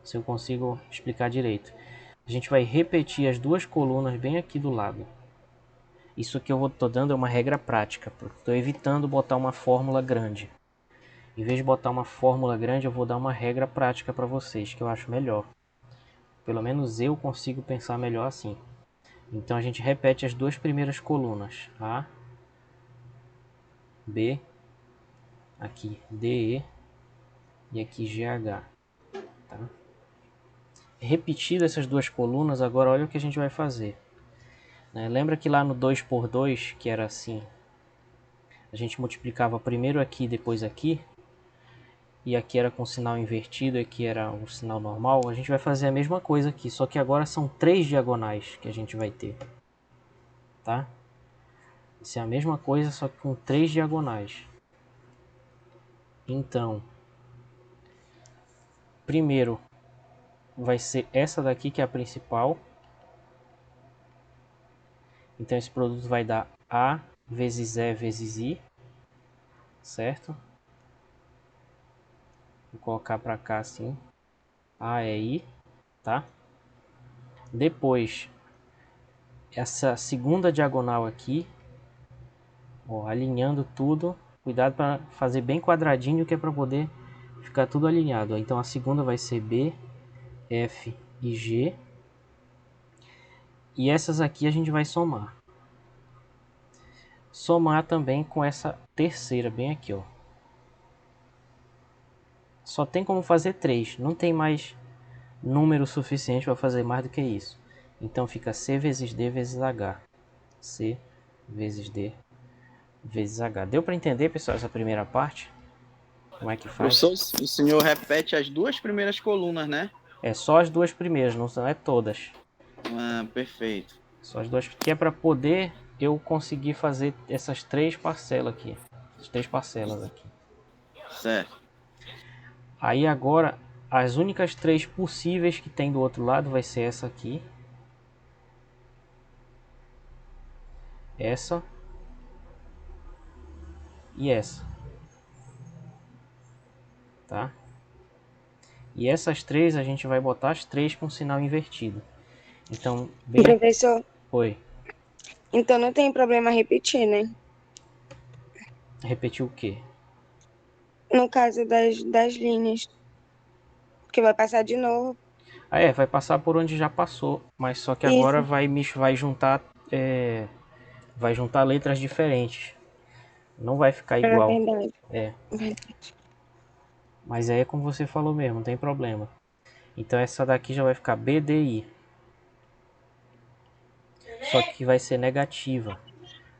se eu consigo explicar direito. A gente vai repetir as duas colunas bem aqui do lado. Isso que eu estou dando é uma regra prática, porque estou evitando botar uma fórmula grande. Em vez de botar uma fórmula grande, eu vou dar uma regra prática para vocês, que eu acho melhor. Pelo menos eu consigo pensar melhor assim. Então a gente repete as duas primeiras colunas. A, B, aqui DE e aqui GH. Tá? Repetidas essas duas colunas, agora olha o que a gente vai fazer. Lembra que lá no 2 por 2, que era assim, a gente multiplicava primeiro aqui, depois aqui, e aqui era com sinal invertido, aqui era um sinal normal. A gente vai fazer a mesma coisa aqui, só que agora são 3 diagonais que a gente vai ter. Tá? Isso é a mesma coisa, só que com 3 diagonais. Então, primeiro vai ser essa daqui que é a principal. Então esse produto vai dar A vezes E vezes I, certo? Vou colocar para cá assim, A é I, tá? Depois, essa segunda diagonal aqui, ó, alinhando tudo. Cuidado para fazer bem quadradinho, que é para poder ficar tudo alinhado. Então a segunda vai ser B, F e G. E essas aqui a gente vai somar. Somar também com essa terceira bem aqui, ó. Só tem como fazer 3, não tem mais número suficiente para fazer mais do que isso. Então fica C vezes D vezes H. C vezes D vezes H. Deu para entender, pessoal, essa primeira parte? Como é que faz? Professor, o senhor repete as duas primeiras colunas, né? É só as duas primeiras, não é todas. Ah, perfeito. Só as duas, que é para poder eu conseguir fazer essas três parcelas aqui. As três parcelas aqui. Certo. Aí agora, as únicas três possíveis que tem do outro lado vai ser essa aqui. Essa. E essa. Tá? E essas três a gente vai botar as três com sinal invertido. Então, bem aqui. Professor, Oi. então não tem problema repetir, né? Repetir o quê? No caso das linhas. Porque vai passar de novo. Ah, vai passar por onde já passou. Mas só que agora Isso, vai juntar. Vai juntar letras diferentes. Não vai ficar é igual. verdade. É. Verdade. Mas aí é como você falou mesmo, não tem problema. Então essa daqui já vai ficar BDI. Só que vai ser negativa.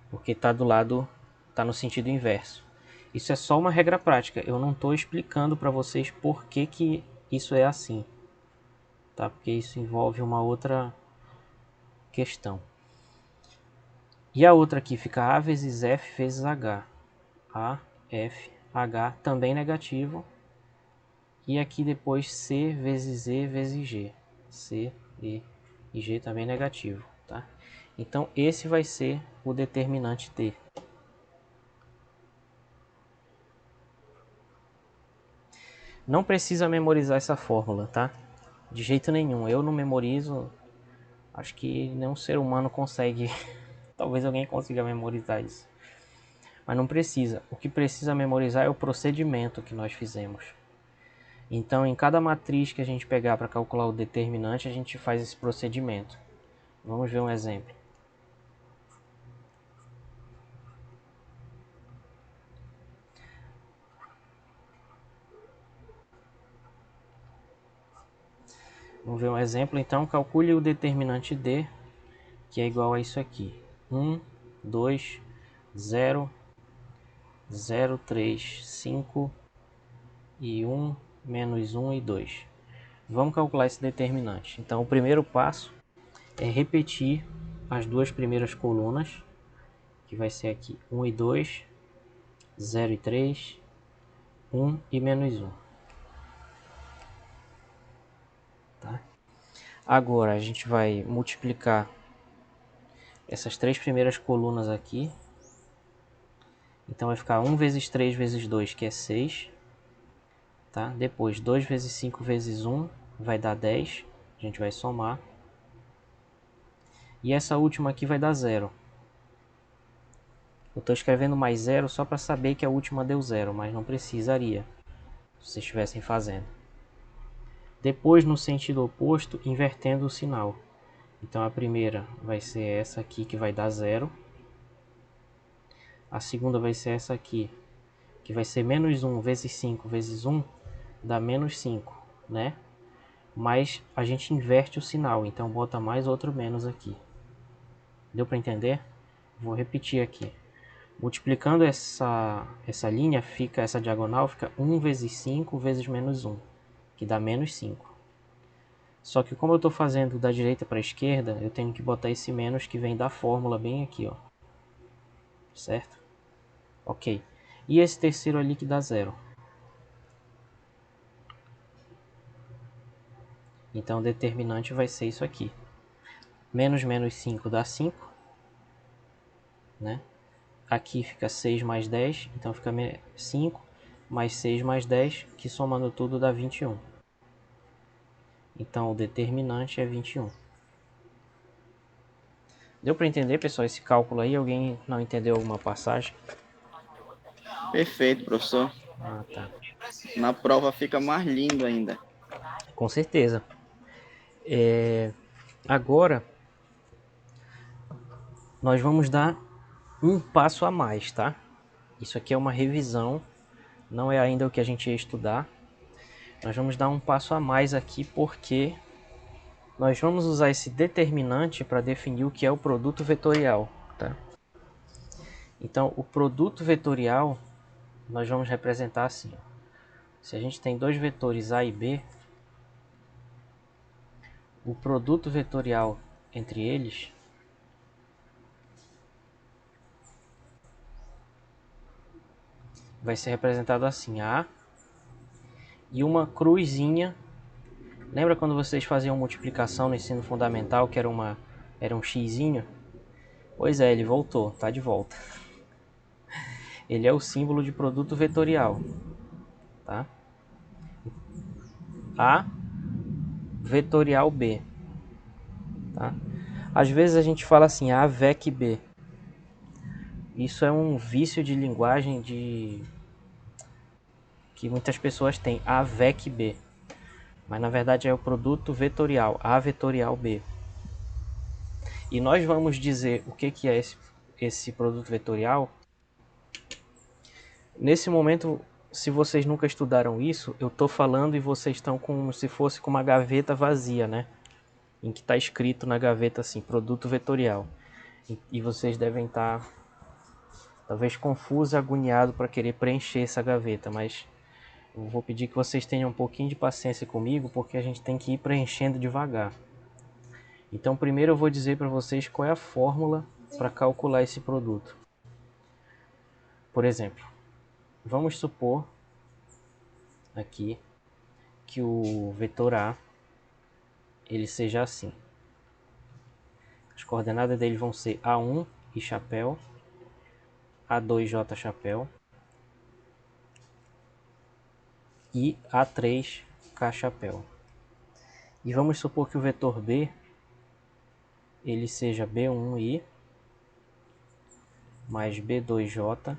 Porque está do lado. Está no sentido inverso. Isso é só uma regra prática. Eu não estou explicando para vocês por que isso é assim. Tá? Porque isso envolve uma outra questão. E a outra aqui fica A vezes F vezes H. A, F, H também negativo. E aqui depois C vezes E vezes G. C, E e G também negativo. Tá? Então esse vai ser o determinante D. Não precisa memorizar essa fórmula, tá? De jeito nenhum. Eu não memorizo. Acho que nenhum ser humano consegue. Talvez alguém consiga memorizar isso. Mas não precisa. O que precisa memorizar é o procedimento que nós fizemos. Então, em cada matriz que a gente pegar para calcular o determinante, a gente faz esse procedimento. Vamos ver um exemplo. Vamos ver um exemplo. Então, calcule o determinante D, que é igual a isso aqui. 1, 2, 0, 0, 3, 5 e 1, menos 1 e 2. Vamos calcular esse determinante. Então, o primeiro passo é repetir as duas primeiras colunas, que vai ser aqui 1 e 2, 0 e 3, 1 e menos 1. Tá? Agora a gente vai multiplicar essas três primeiras colunas aqui. Então vai ficar 1 vezes 3 vezes 2, que é 6. tá? Depois 2 vezes 5 vezes 1 vai dar 10, a gente vai somar. E essa última aqui vai dar 0. Eu estou escrevendo mais 0 só para saber que a última deu 0, mas não precisaria, se vocês estivessem fazendo. Depois, no sentido oposto, invertendo o sinal. Então a primeira vai ser essa aqui, que vai dar 0. A segunda vai ser essa aqui, que vai ser menos 1 vezes 5 vezes 1, dá menos 5, né? Mas a gente inverte o sinal, então bota mais outro menos aqui. Deu para entender? Vou repetir aqui. Multiplicando essa linha, essa diagonal fica 1 vezes 5 vezes menos 1, que dá menos 5. Só que como eu estou fazendo da direita para a esquerda, eu tenho que botar esse menos que vem da fórmula bem aqui, ó. Certo? Ok. E esse terceiro ali que dá 0. Então o determinante vai ser isso aqui. Menos menos 5 dá 5, né? Aqui fica 6 mais 10, então fica 5 mais 6 mais 10, que somando tudo dá 21. Então o determinante é 21. Deu para entender, pessoal, esse cálculo aí? Alguém não entendeu alguma passagem? Perfeito, professor. Ah, tá. Na prova fica mais lindo ainda. Com certeza. Agora, nós vamos dar um passo a mais, tá? Isso aqui é uma revisão, não é ainda o que a gente ia estudar. Nós vamos dar um passo a mais aqui porque nós vamos usar esse determinante para definir o que é o produto vetorial, tá? Então, o produto vetorial nós vamos representar assim, ó. Se a gente tem dois vetores A e B, o produto vetorial entre eles vai ser representado assim, A e uma cruzinha. Lembra quando vocês faziam multiplicação no ensino fundamental, que era um xizinho? Pois é, ele voltou, tá de volta. Ele é o símbolo de produto vetorial, tá? A vetorial B, tá? Às vezes a gente fala assim, A vec B. Isso é um vício de linguagem que muitas pessoas têm, A vec B. Mas na verdade é o produto vetorial, A vetorial B. E nós vamos dizer o que é esse produto vetorial. Nesse momento, se vocês nunca estudaram isso, eu estou falando e vocês estão como se fosse com uma gaveta vazia, né? Em que está escrito na gaveta assim, produto vetorial. E vocês devem estar talvez confuso e agoniado para querer preencher essa gaveta, mas eu vou pedir que vocês tenham um pouquinho de paciência comigo, porque a gente tem que ir preenchendo devagar. Então primeiro eu vou dizer para vocês qual é a fórmula para calcular esse produto. Por exemplo, vamos supor aqui que o vetor A ele seja assim. As coordenadas dele vão ser A1 e chapéu, A2J chapéu e A3K chapéu. E vamos supor que o vetor B ele seja B1I mais B2J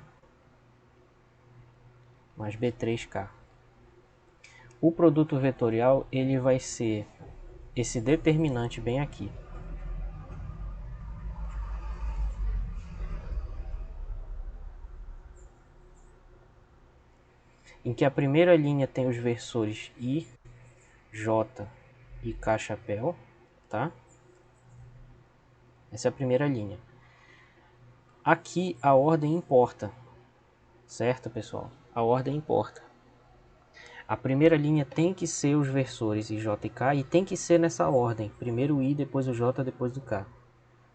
mais B3K. O produto vetorial ele vai ser esse determinante bem aqui. Em que a primeira linha tem os versores I, J e K chapéu, tá? Essa é a primeira linha. Aqui a ordem importa, certo, pessoal? A ordem importa. A primeira linha tem que ser os versores I, J e K e tem que ser nessa ordem. Primeiro o I, depois o J, depois o K.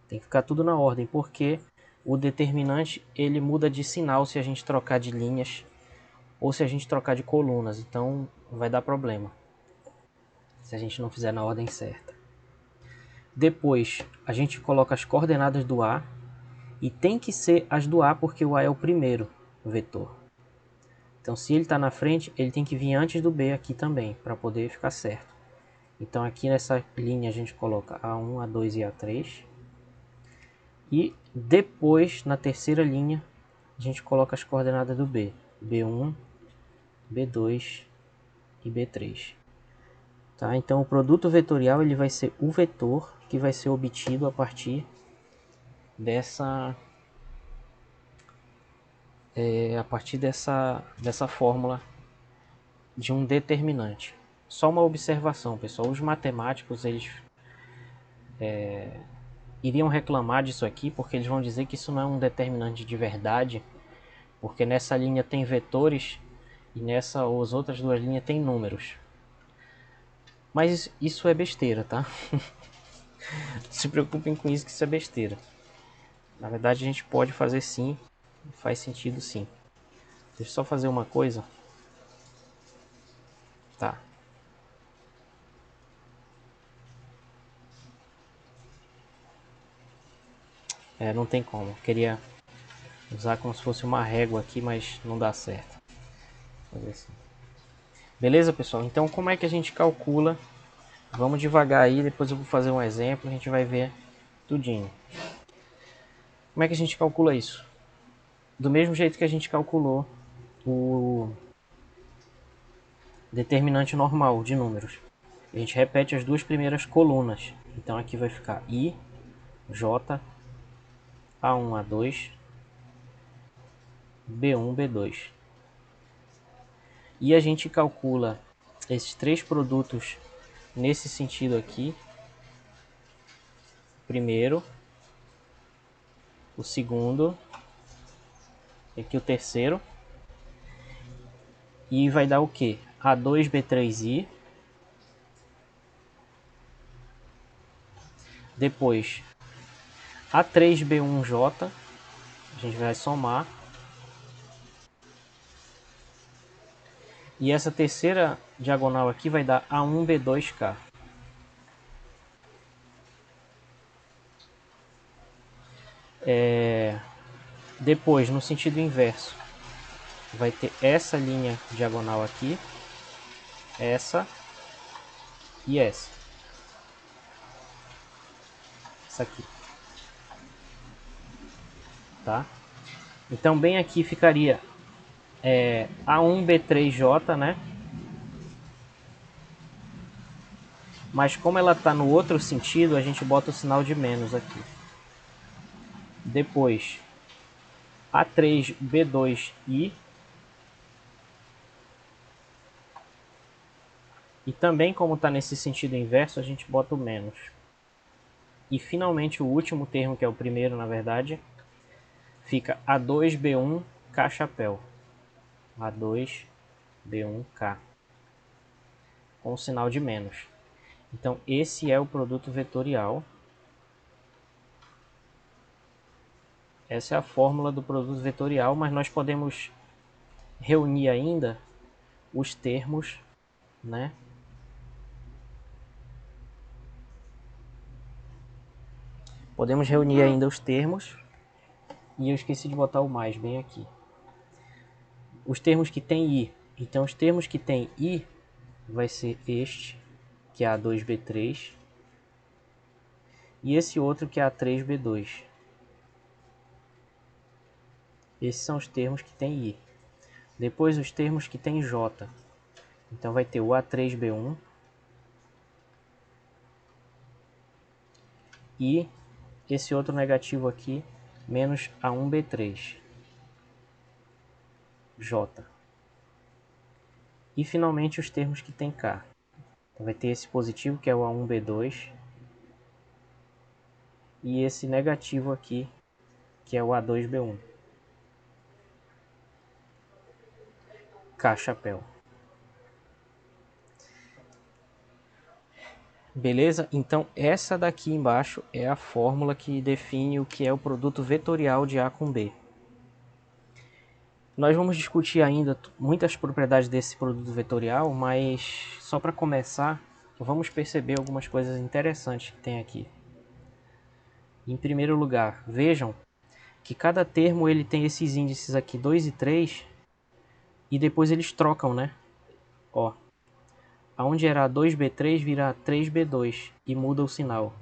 Tem que ficar tudo na ordem, porque o determinante ele muda de sinal se a gente trocar de linhas ou se a gente trocar de colunas. Então vai dar problema se a gente não fizer na ordem certa. Depois a gente coloca as coordenadas do A e tem que ser as do A porque o A é o primeiro vetor. Então, se ele está na frente, ele tem que vir antes do B aqui também, para poder ficar certo. Então, aqui nessa linha a gente coloca A1, A2 e A3. E depois, na terceira linha, a gente coloca as coordenadas do B. B1, B2 e B3. Tá? Então, o produto vetorial ele vai ser o vetor que vai ser obtido a partir dessa dessa fórmula de um determinante. Só uma observação, pessoal. Os matemáticos eles iriam reclamar disso aqui porque eles vão dizer que isso não é um determinante de verdade, porque nessa linha tem vetores e nessa as outras duas linhas tem números. Mas isso é besteira, tá? Não se preocupem com isso, que isso é besteira. Na verdade a gente pode fazer sim, faz sentido sim. Deixa eu só fazer uma coisa. Tá. Não tem como. Queria usar como se fosse uma régua aqui, mas não dá certo. Vou fazer assim. Beleza, pessoal? Então como é que a gente calcula? Vamos devagar aí, depois eu vou fazer um exemplo, a gente vai ver tudinho. Como é que a gente calcula isso? Do mesmo jeito que a gente calculou o determinante normal de números. A gente repete as duas primeiras colunas. Então aqui vai ficar I, J, A1, A2, B1, B2. E a gente calcula esses três produtos nesse sentido aqui. Primeiro, o segundo, aqui o terceiro. E vai dar o que? A2, B3I. Depois, A3, B1J. A gente vai somar. E essa terceira diagonal aqui vai dar A1, B2K. Depois, no sentido inverso, vai ter essa linha diagonal aqui, essa e essa. Essa aqui. Tá? Então, bem aqui ficaria A1B3J, né? Mas como ela está no outro sentido, a gente bota o sinal de menos aqui. Depois, A3B2I. E também, como está nesse sentido inverso, a gente bota o menos. E finalmente o último termo, que é o primeiro na verdade, fica A2B1K chapéu. A2B1K. Com o sinal de menos. Então esse é o produto vetorial. Essa é a fórmula do produto vetorial, mas nós podemos reunir ainda os termos, né? Podemos reunir ainda os termos. E eu esqueci de botar o mais bem aqui. Os termos que tem I. Então os termos que tem I vai ser este, que é A2B3. E esse outro que é A3B2. Esses são os termos que tem I. Depois os termos que tem J. Então vai ter o A3B1 e esse outro negativo aqui, menos A1B3. J. E finalmente os termos que tem K. Então vai ter esse positivo que é o A1B2 e esse negativo aqui que é o A2B1. K chapéu. Beleza? Então essa daqui embaixo é a fórmula que define o que é o produto vetorial de A com B. Nós vamos discutir ainda muitas propriedades desse produto vetorial, mas só para começar, vamos perceber algumas coisas interessantes que tem aqui. Em primeiro lugar, vejam que cada termo ele tem esses índices aqui 2 e 3, e depois eles trocam, né? Ó, aonde era A2B3 vira A3B2 e muda o sinal.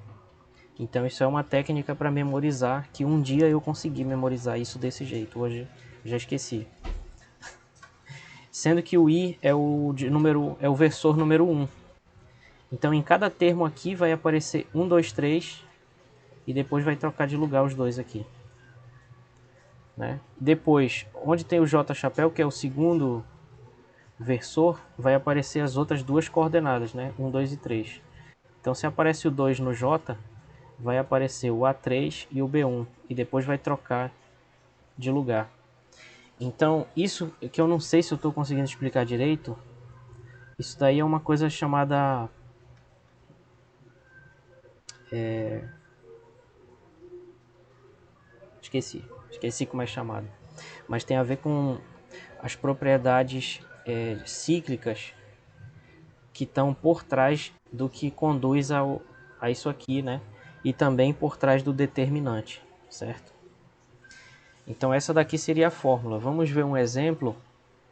Então isso é uma técnica para memorizar, que um dia eu consegui memorizar isso desse jeito, hoje já esqueci. Sendo que o I é o versor número 1. Então em cada termo aqui vai aparecer 1, 2, 3 e depois vai trocar de lugar os dois aqui. Né? Depois, onde tem o J chapéu, que é o segundo versor, vai aparecer as outras duas coordenadas, né? 1, 2 e 3. Então se aparece o 2 no J, vai aparecer o A3 e o B1 e depois vai trocar de lugar. Então isso que eu não sei se eu estou conseguindo explicar direito, isso daí é uma coisa chamada esqueci como é chamado, mas tem a ver com as propriedades cíclicas que estão por trás do que conduz a isso aqui, né? E também por trás do determinante, certo? Então essa daqui seria a fórmula. Vamos ver um exemplo,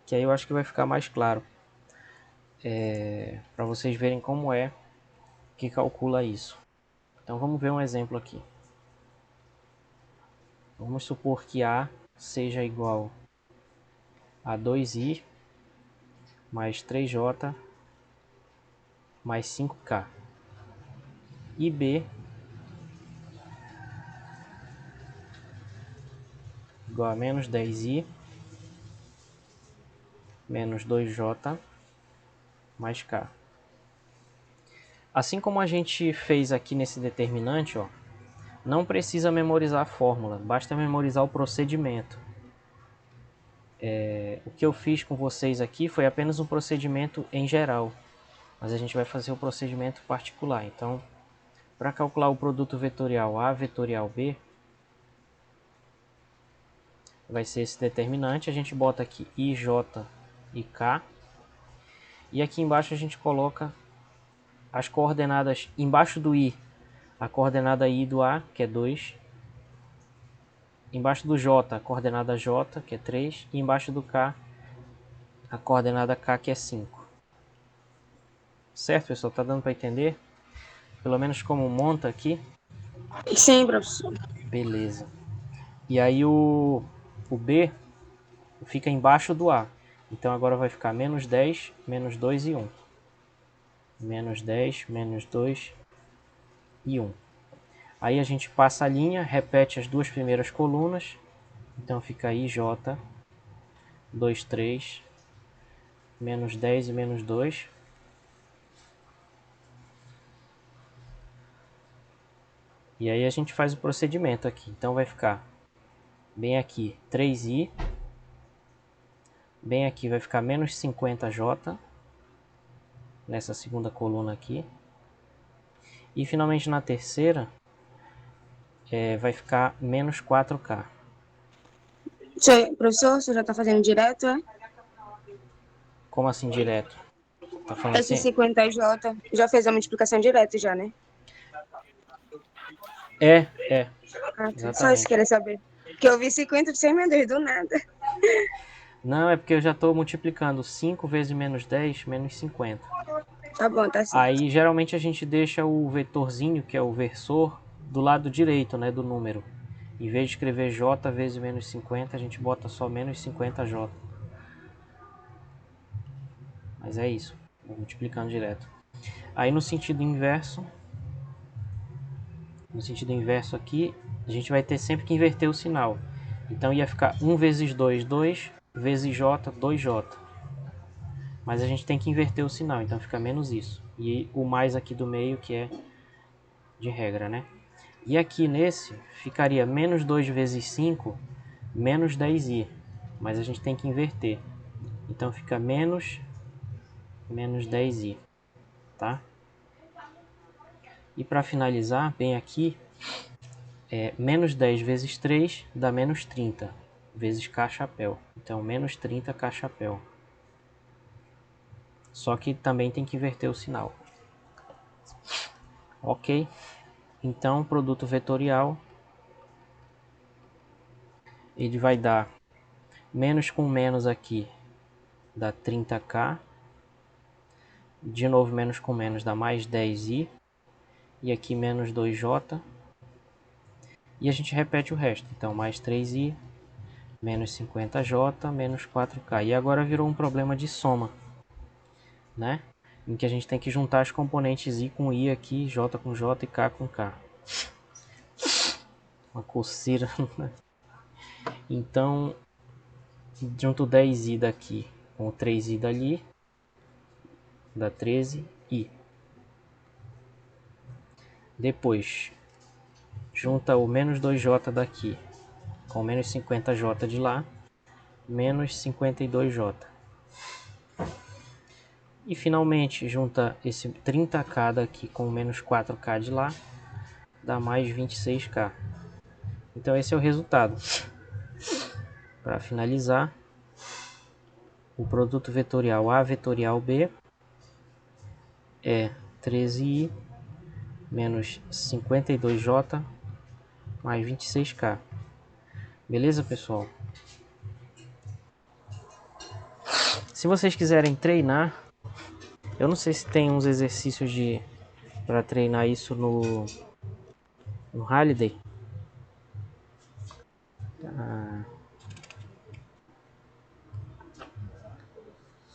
que aí eu acho que vai ficar mais claro. Para vocês verem como é que calcula isso. Então vamos ver um exemplo aqui. Vamos supor que A seja igual a 2i mais 3j mais 5k. E B igual a menos 10i menos 2j mais k. Assim como a gente fez aqui nesse determinante, ó, não precisa memorizar a fórmula, basta memorizar o procedimento. O que eu fiz com vocês aqui foi apenas um procedimento em geral, mas a gente vai fazer o procedimento particular. Então, para calcular o produto vetorial A vetorial B, vai ser esse determinante, a gente bota aqui IJ e K, e aqui embaixo a gente coloca as coordenadas embaixo do I, a coordenada I do A, que é 2, embaixo do J, a coordenada J, que é 3, e embaixo do K, a coordenada K, que é 5. Certo, pessoal? Tá dando para entender? Pelo menos como monta aqui? Sim, professor. Beleza. E aí o B fica embaixo do A. Então agora vai ficar menos 10, menos 2 e 1. Menos 10, menos 2 e 1. Aí a gente passa a linha, repete as duas primeiras colunas. Então fica IJ, 2, 3, menos 10 e menos 2. E aí a gente faz o procedimento aqui. Então vai ficar bem aqui 3i, bem aqui vai ficar menos 50j, nessa segunda coluna aqui. E finalmente na terceira vai ficar menos 4k. Professor, você já está fazendo direto, é? Como assim direto? Tá falando Esse assim? 50J já fez a multiplicação direta já, né? É, Ah, tá. Só isso que eu exatamente. queria saber. Porque eu vi 50 de 100, meu Deus, do nada. Não, é porque eu já estou multiplicando 5 vezes menos 10, menos 50. Tá bom, tá certo. Aí geralmente a gente deixa o vetorzinho, que é o versor, do lado direito, né, do número. Em vez de escrever j vezes menos 50, a gente bota só menos 50j. Mas é isso, vou multiplicando direto. Aí no sentido inverso aqui, a gente vai ter sempre que inverter o sinal. Então ia ficar 1 vezes 2, 2, vezes j, 2j. Mas a gente tem que inverter o sinal, então fica menos isso. E o mais aqui do meio, que é de regra, né? E aqui nesse, ficaria menos 2 vezes 5, menos 10i. Mas a gente tem que inverter. Então fica menos 10i, tá? E para finalizar, bem aqui, menos 10 vezes 3 dá menos 30, vezes K chapéu. Então, menos 30 K chapéu. Só que também tem que inverter o sinal. Ok? Então, o produto vetorial, ele vai dar menos com menos aqui, dá 30k. De novo, menos com menos dá mais 10i. E aqui menos 2j. E a gente repete o resto. Então, mais 3i, menos 50j, menos 4k. E agora virou um problema de soma, né? Em que a gente tem que juntar as componentes i com i aqui, j com j e k com k. Uma coceira. Então, junto 10i daqui com 3i dali, dá 13i. Depois, junta o menos 2j daqui com menos 50j de lá, menos 52j. E finalmente, junta esse 30k daqui com menos 4k de lá, dá mais 26k. Então esse é o resultado. Para finalizar, o produto vetorial A vetorial B é 13i menos 52j mais 26k. Beleza, pessoal? Se vocês quiserem treinar, eu não sei se tem uns exercícios para treinar isso no Halliday.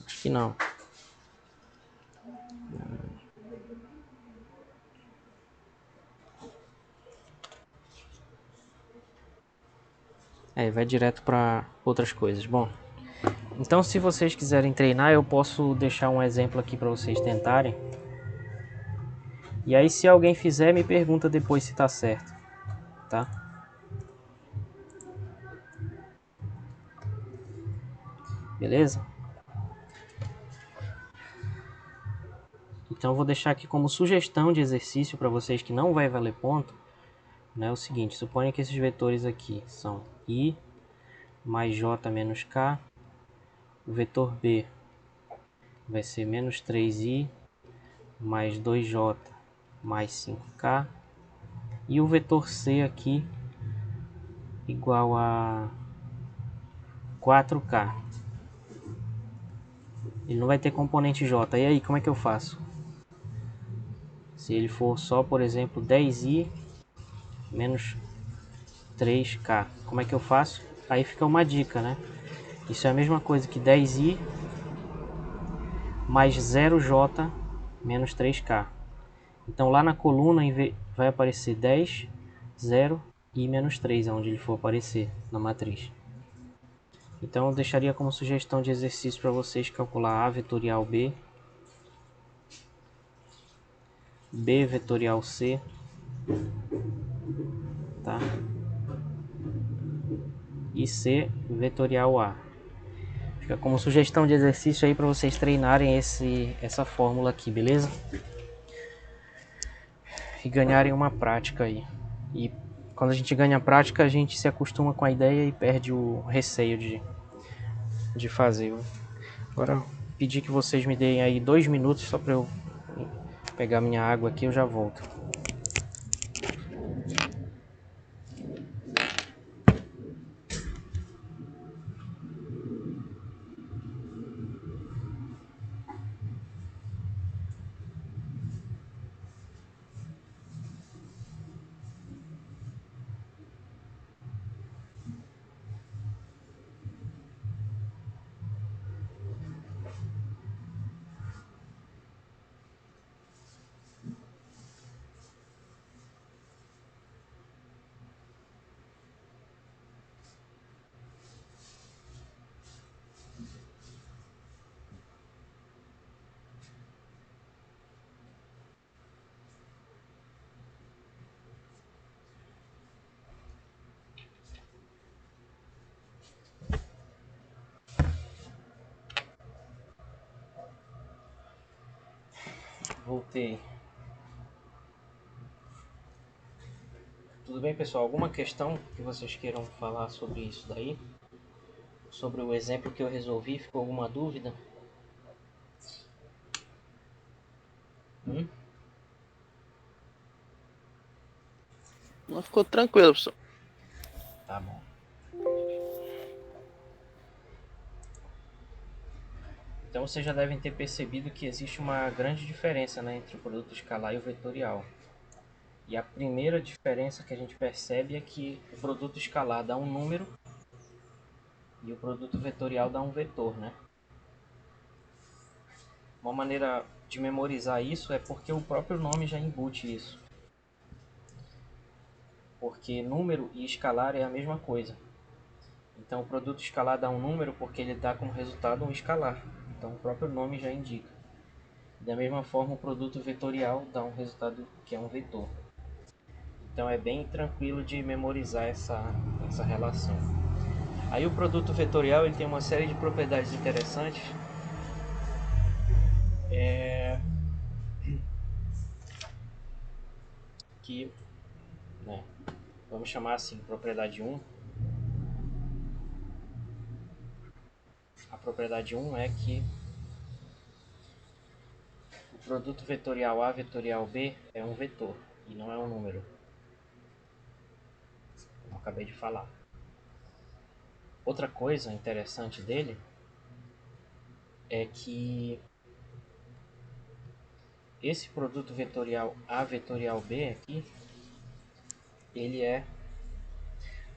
Acho que não. Vai direto para outras coisas. Bom, então se vocês quiserem treinar, eu posso deixar um exemplo aqui para vocês tentarem. E aí se alguém fizer, me pergunta depois se tá certo, tá? Beleza? Então eu vou deixar aqui como sugestão de exercício para vocês que não vai valer ponto, né? O seguinte, suponha que esses vetores aqui são i mais j menos k, o vetor b vai ser menos 3i mais 2j mais 5k, e o vetor c aqui igual a 4k. Ele não vai ter componente j. E aí, como é que eu faço? Se ele for só, por exemplo, 10i menos 3k, como é que eu faço? Aí fica uma dica, né? Isso é a mesma coisa que 10i mais 0j menos 3k. Então lá na coluna vai aparecer 10, 0 e menos 3, onde ele for aparecer na matriz. Então eu deixaria como sugestão de exercício para vocês calcular A vetorial B, B vetorial C, tá? E C vetorial A. Fica como sugestão de exercício aí para vocês treinarem essa fórmula aqui, beleza? E ganharem uma prática aí. E quando a gente ganha prática, a gente se acostuma com a ideia e perde o receio de fazer. Agora pedir que vocês me deem aí 2 minutos só para eu pegar minha água aqui, eu já volto. Voltei. Tudo bem, pessoal? Alguma questão que vocês queiram falar sobre isso daí? Sobre o exemplo que eu resolvi? Ficou alguma dúvida? Não ficou tranquilo, professor. Tá bom. Então vocês já devem ter percebido que existe uma grande diferença, né, entre o produto escalar e o vetorial. E a primeira diferença que a gente percebe é que o produto escalar dá um número e o produto vetorial dá um vetor, né? Uma maneira de memorizar isso é porque o próprio nome já embute isso. Porque número e escalar é a mesma coisa. Então o produto escalar dá um número porque ele dá como resultado um escalar. Então o próprio nome já indica. Da mesma forma o produto vetorial dá um resultado que é um vetor. Então é bem tranquilo de memorizar essa relação. Aí o produto vetorial ele tem uma série de propriedades interessantes. Que, né, vamos chamar assim, propriedade 1. A propriedade 1 é que o produto vetorial A vetorial B é um vetor e não é um número, como eu acabei de falar. Outra coisa interessante dele é que esse produto vetorial A vetorial B aqui, ele é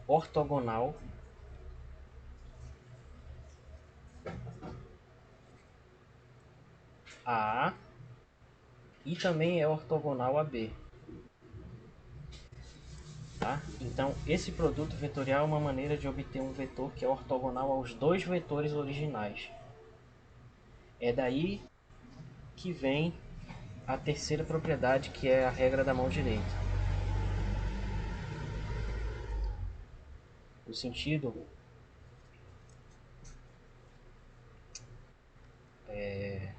ortogonal a A e também é ortogonal a B. Tá? Então, esse produto vetorial é uma maneira de obter um vetor que é ortogonal aos dois vetores originais. É daí que vem a terceira propriedade, que é a regra da mão direita. O sentido é...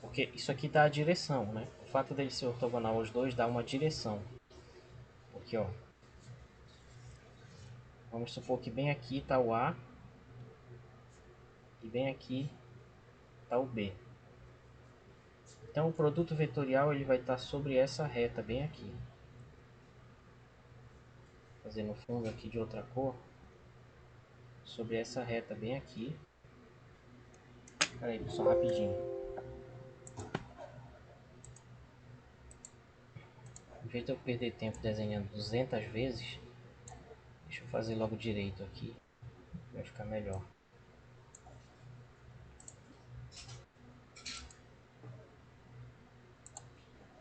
Porque isso aqui dá a direção, né? O fato dele ser ortogonal aos dois dá uma direção. Aqui, ó. Vamos supor que bem aqui está o A e bem aqui está o B. Então o produto vetorial ele vai estar sobre essa reta bem aqui. Fazendo fundo aqui de outra cor. Sobre essa reta bem aqui. Espera aí, pessoal, rapidinho. Em vez de eu perder tempo desenhando 200 vezes, deixa eu fazer logo direito aqui. Vai ficar melhor.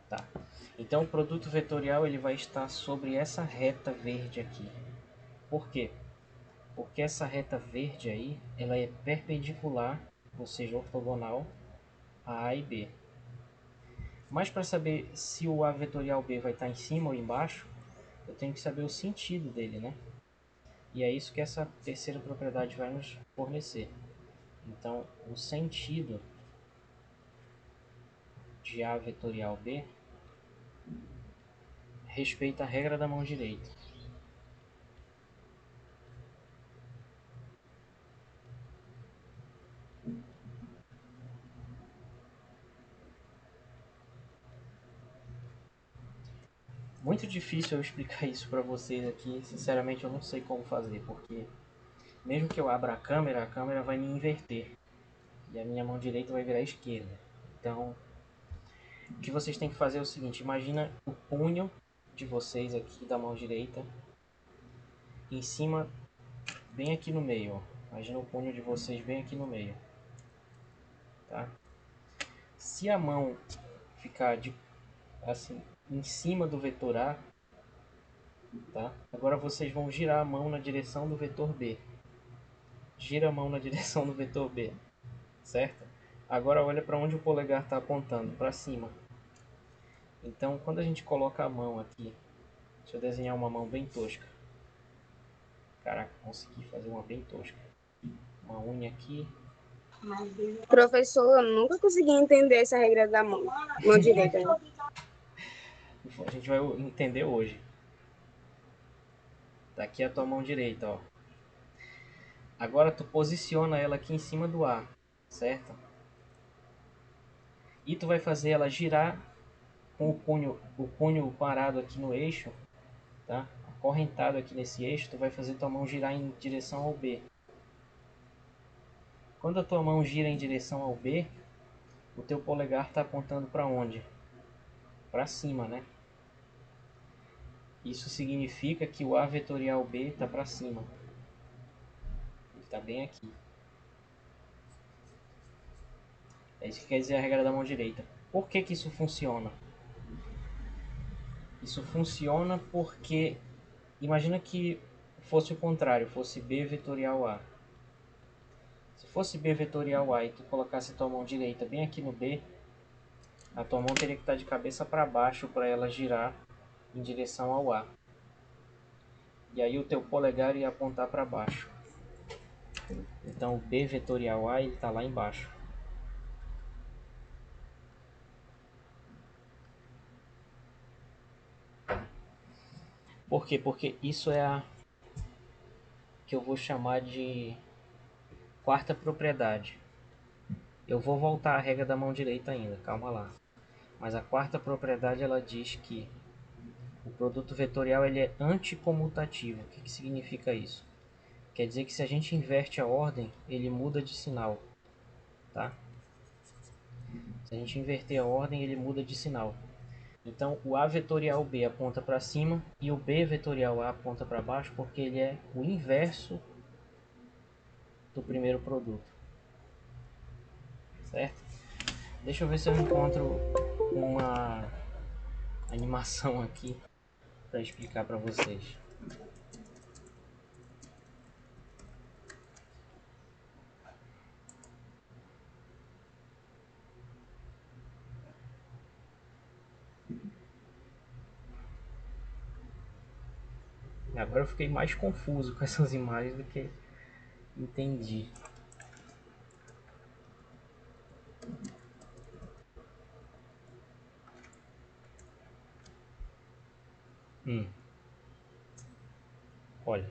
Tá. Então o produto vetorial ele vai estar sobre essa reta verde aqui. Por quê? Porque essa reta verde aí, ela é perpendicular, ou seja, ortogonal a A e B. Mas para saber se o A vetorial B vai estar em cima ou embaixo, eu tenho que saber o sentido dele, né? E é isso que essa terceira propriedade vai nos fornecer. Então, o sentido de A vetorial B respeita a regra da mão direita. Muito difícil eu explicar isso para vocês aqui, sinceramente eu não sei como fazer, porque mesmo que eu abra a câmera vai me inverter e a minha mão direita vai virar esquerda. Então, o que vocês têm que fazer é o seguinte: imagina o punho de vocês aqui da mão direita em cima, bem aqui no meio. Ó. Imagina o punho de vocês bem aqui no meio, tá? Se a mão ficar assim em cima do vetor A, tá? Agora vocês vão girar a mão na direção do vetor B. Gira a mão na direção do vetor B, certo? Agora olha para onde o polegar está apontando, para cima. Então, quando a gente coloca a mão aqui, deixa eu desenhar uma mão bem tosca. Caraca, consegui fazer uma bem tosca. Uma unha aqui. Professor, eu nunca consegui entender essa regra da mão direita. A gente vai entender hoje. Tá aqui a tua mão direita, ó. Agora tu posiciona ela aqui em cima do A, certo? E tu vai fazer ela girar com o punho parado aqui no eixo, tá? acorrentado aqui nesse eixo, tu vai fazer tua mão girar em direção ao B. Quando a tua mão gira em direção ao B, o teu polegar está apontando para onde? Para cima, né? Isso significa que o A vetorial B está para cima. Ele está bem aqui. É isso que quer dizer a regra da mão direita. Por que que isso funciona? Isso funciona porque, imagina que fosse o contrário, fosse B vetorial A. Se fosse B vetorial A e tu colocasse a tua mão direita bem aqui no B, a tua mão teria que estar de cabeça para baixo para ela girar em direção ao A. E aí o teu polegar ia apontar para baixo. Então o B vetorial A está lá embaixo. Por quê? Porque isso é a que eu vou chamar de quarta propriedade. Eu vou voltar à regra da mão direita ainda, calma lá. Mas a quarta propriedade ela diz que o produto vetorial ele é anticomutativo. O que que significa isso? Quer dizer que se a gente inverte a ordem, ele muda de sinal, tá? Se a gente inverter a ordem, ele muda de sinal. Então o A vetorial B aponta para cima e o B vetorial A aponta para baixo porque ele é o inverso do primeiro produto, certo? Deixa eu ver se eu encontro uma animação aqui para explicar para vocês. Agora eu fiquei mais confuso com essas imagens do que entendi. Olha,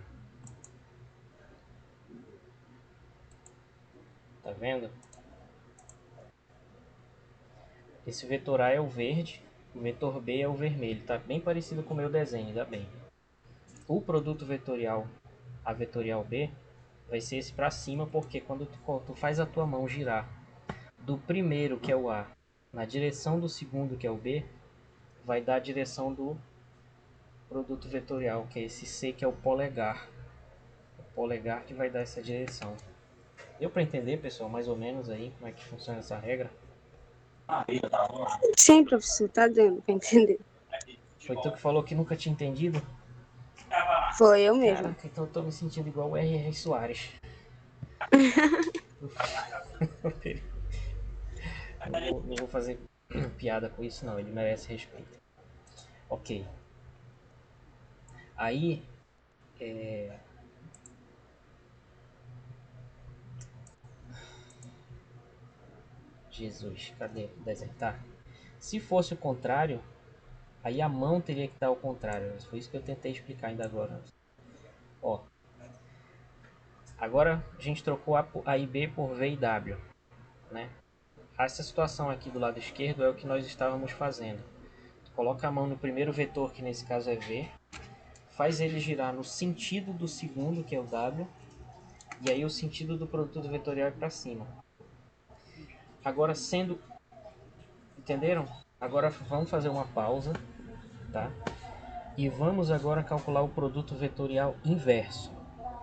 tá vendo? Esse vetor A é o verde, o vetor B é o vermelho. Tá bem parecido com o meu desenho, ainda bem. O produto vetorial A vetorial B vai ser esse para cima, porque quando tu faz a tua mão girar do primeiro, que é o A, na direção do segundo, que é o B, vai dar a direção do produto vetorial, que é esse C, que é o polegar. O polegar que vai dar essa direção. Deu para entender, pessoal, mais ou menos aí como é que funciona essa regra? Sim, professor, tá dando pra entender. Foi tu que falou que nunca tinha entendido? Foi eu mesmo. Caraca, então eu tô me sentindo igual o R.R. Soares. Não vou fazer piada com isso não, ele merece respeito. Ok. Aí, Jesus, cadê? Desertar. Se fosse o contrário, aí a mão teria que estar ao contrário. Foi isso que eu tentei explicar ainda agora. Ó, agora a gente trocou A e B por V e W, né? Essa situação aqui do lado esquerdo é o que nós estávamos fazendo. Coloca a mão no primeiro vetor, que nesse caso é V, faz ele girar no sentido do segundo, que é o W, e aí o sentido do produto vetorial é para cima. Agora sendo... Entenderam? Agora vamos fazer uma pausa, tá? E vamos agora calcular o produto vetorial inverso.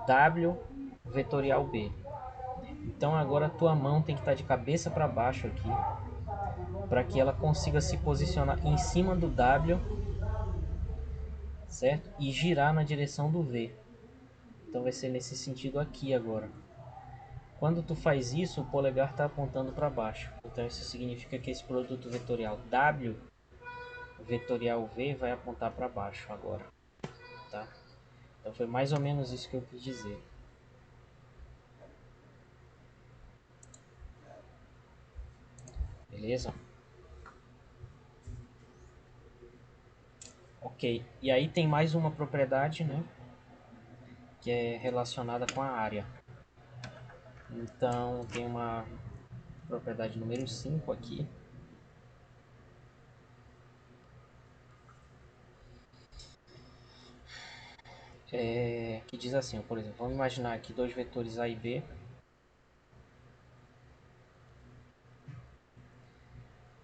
W vetorial B. Então agora a tua mão tem que estar de cabeça para baixo aqui, para que ela consiga se posicionar em cima do W, certo? E girar na direção do V. Então vai ser nesse sentido aqui agora. Quando tu faz isso, o polegar está apontando para baixo. Então isso significa que esse produto vetorial W, vetorial V, vai apontar para baixo agora, tá? Então foi mais ou menos isso que eu quis dizer. Beleza? Ok. E aí tem mais uma propriedade, né? Que é relacionada com a área. Então tem uma propriedade número 5 aqui. que diz assim, por exemplo, vamos imaginar aqui dois vetores A e B.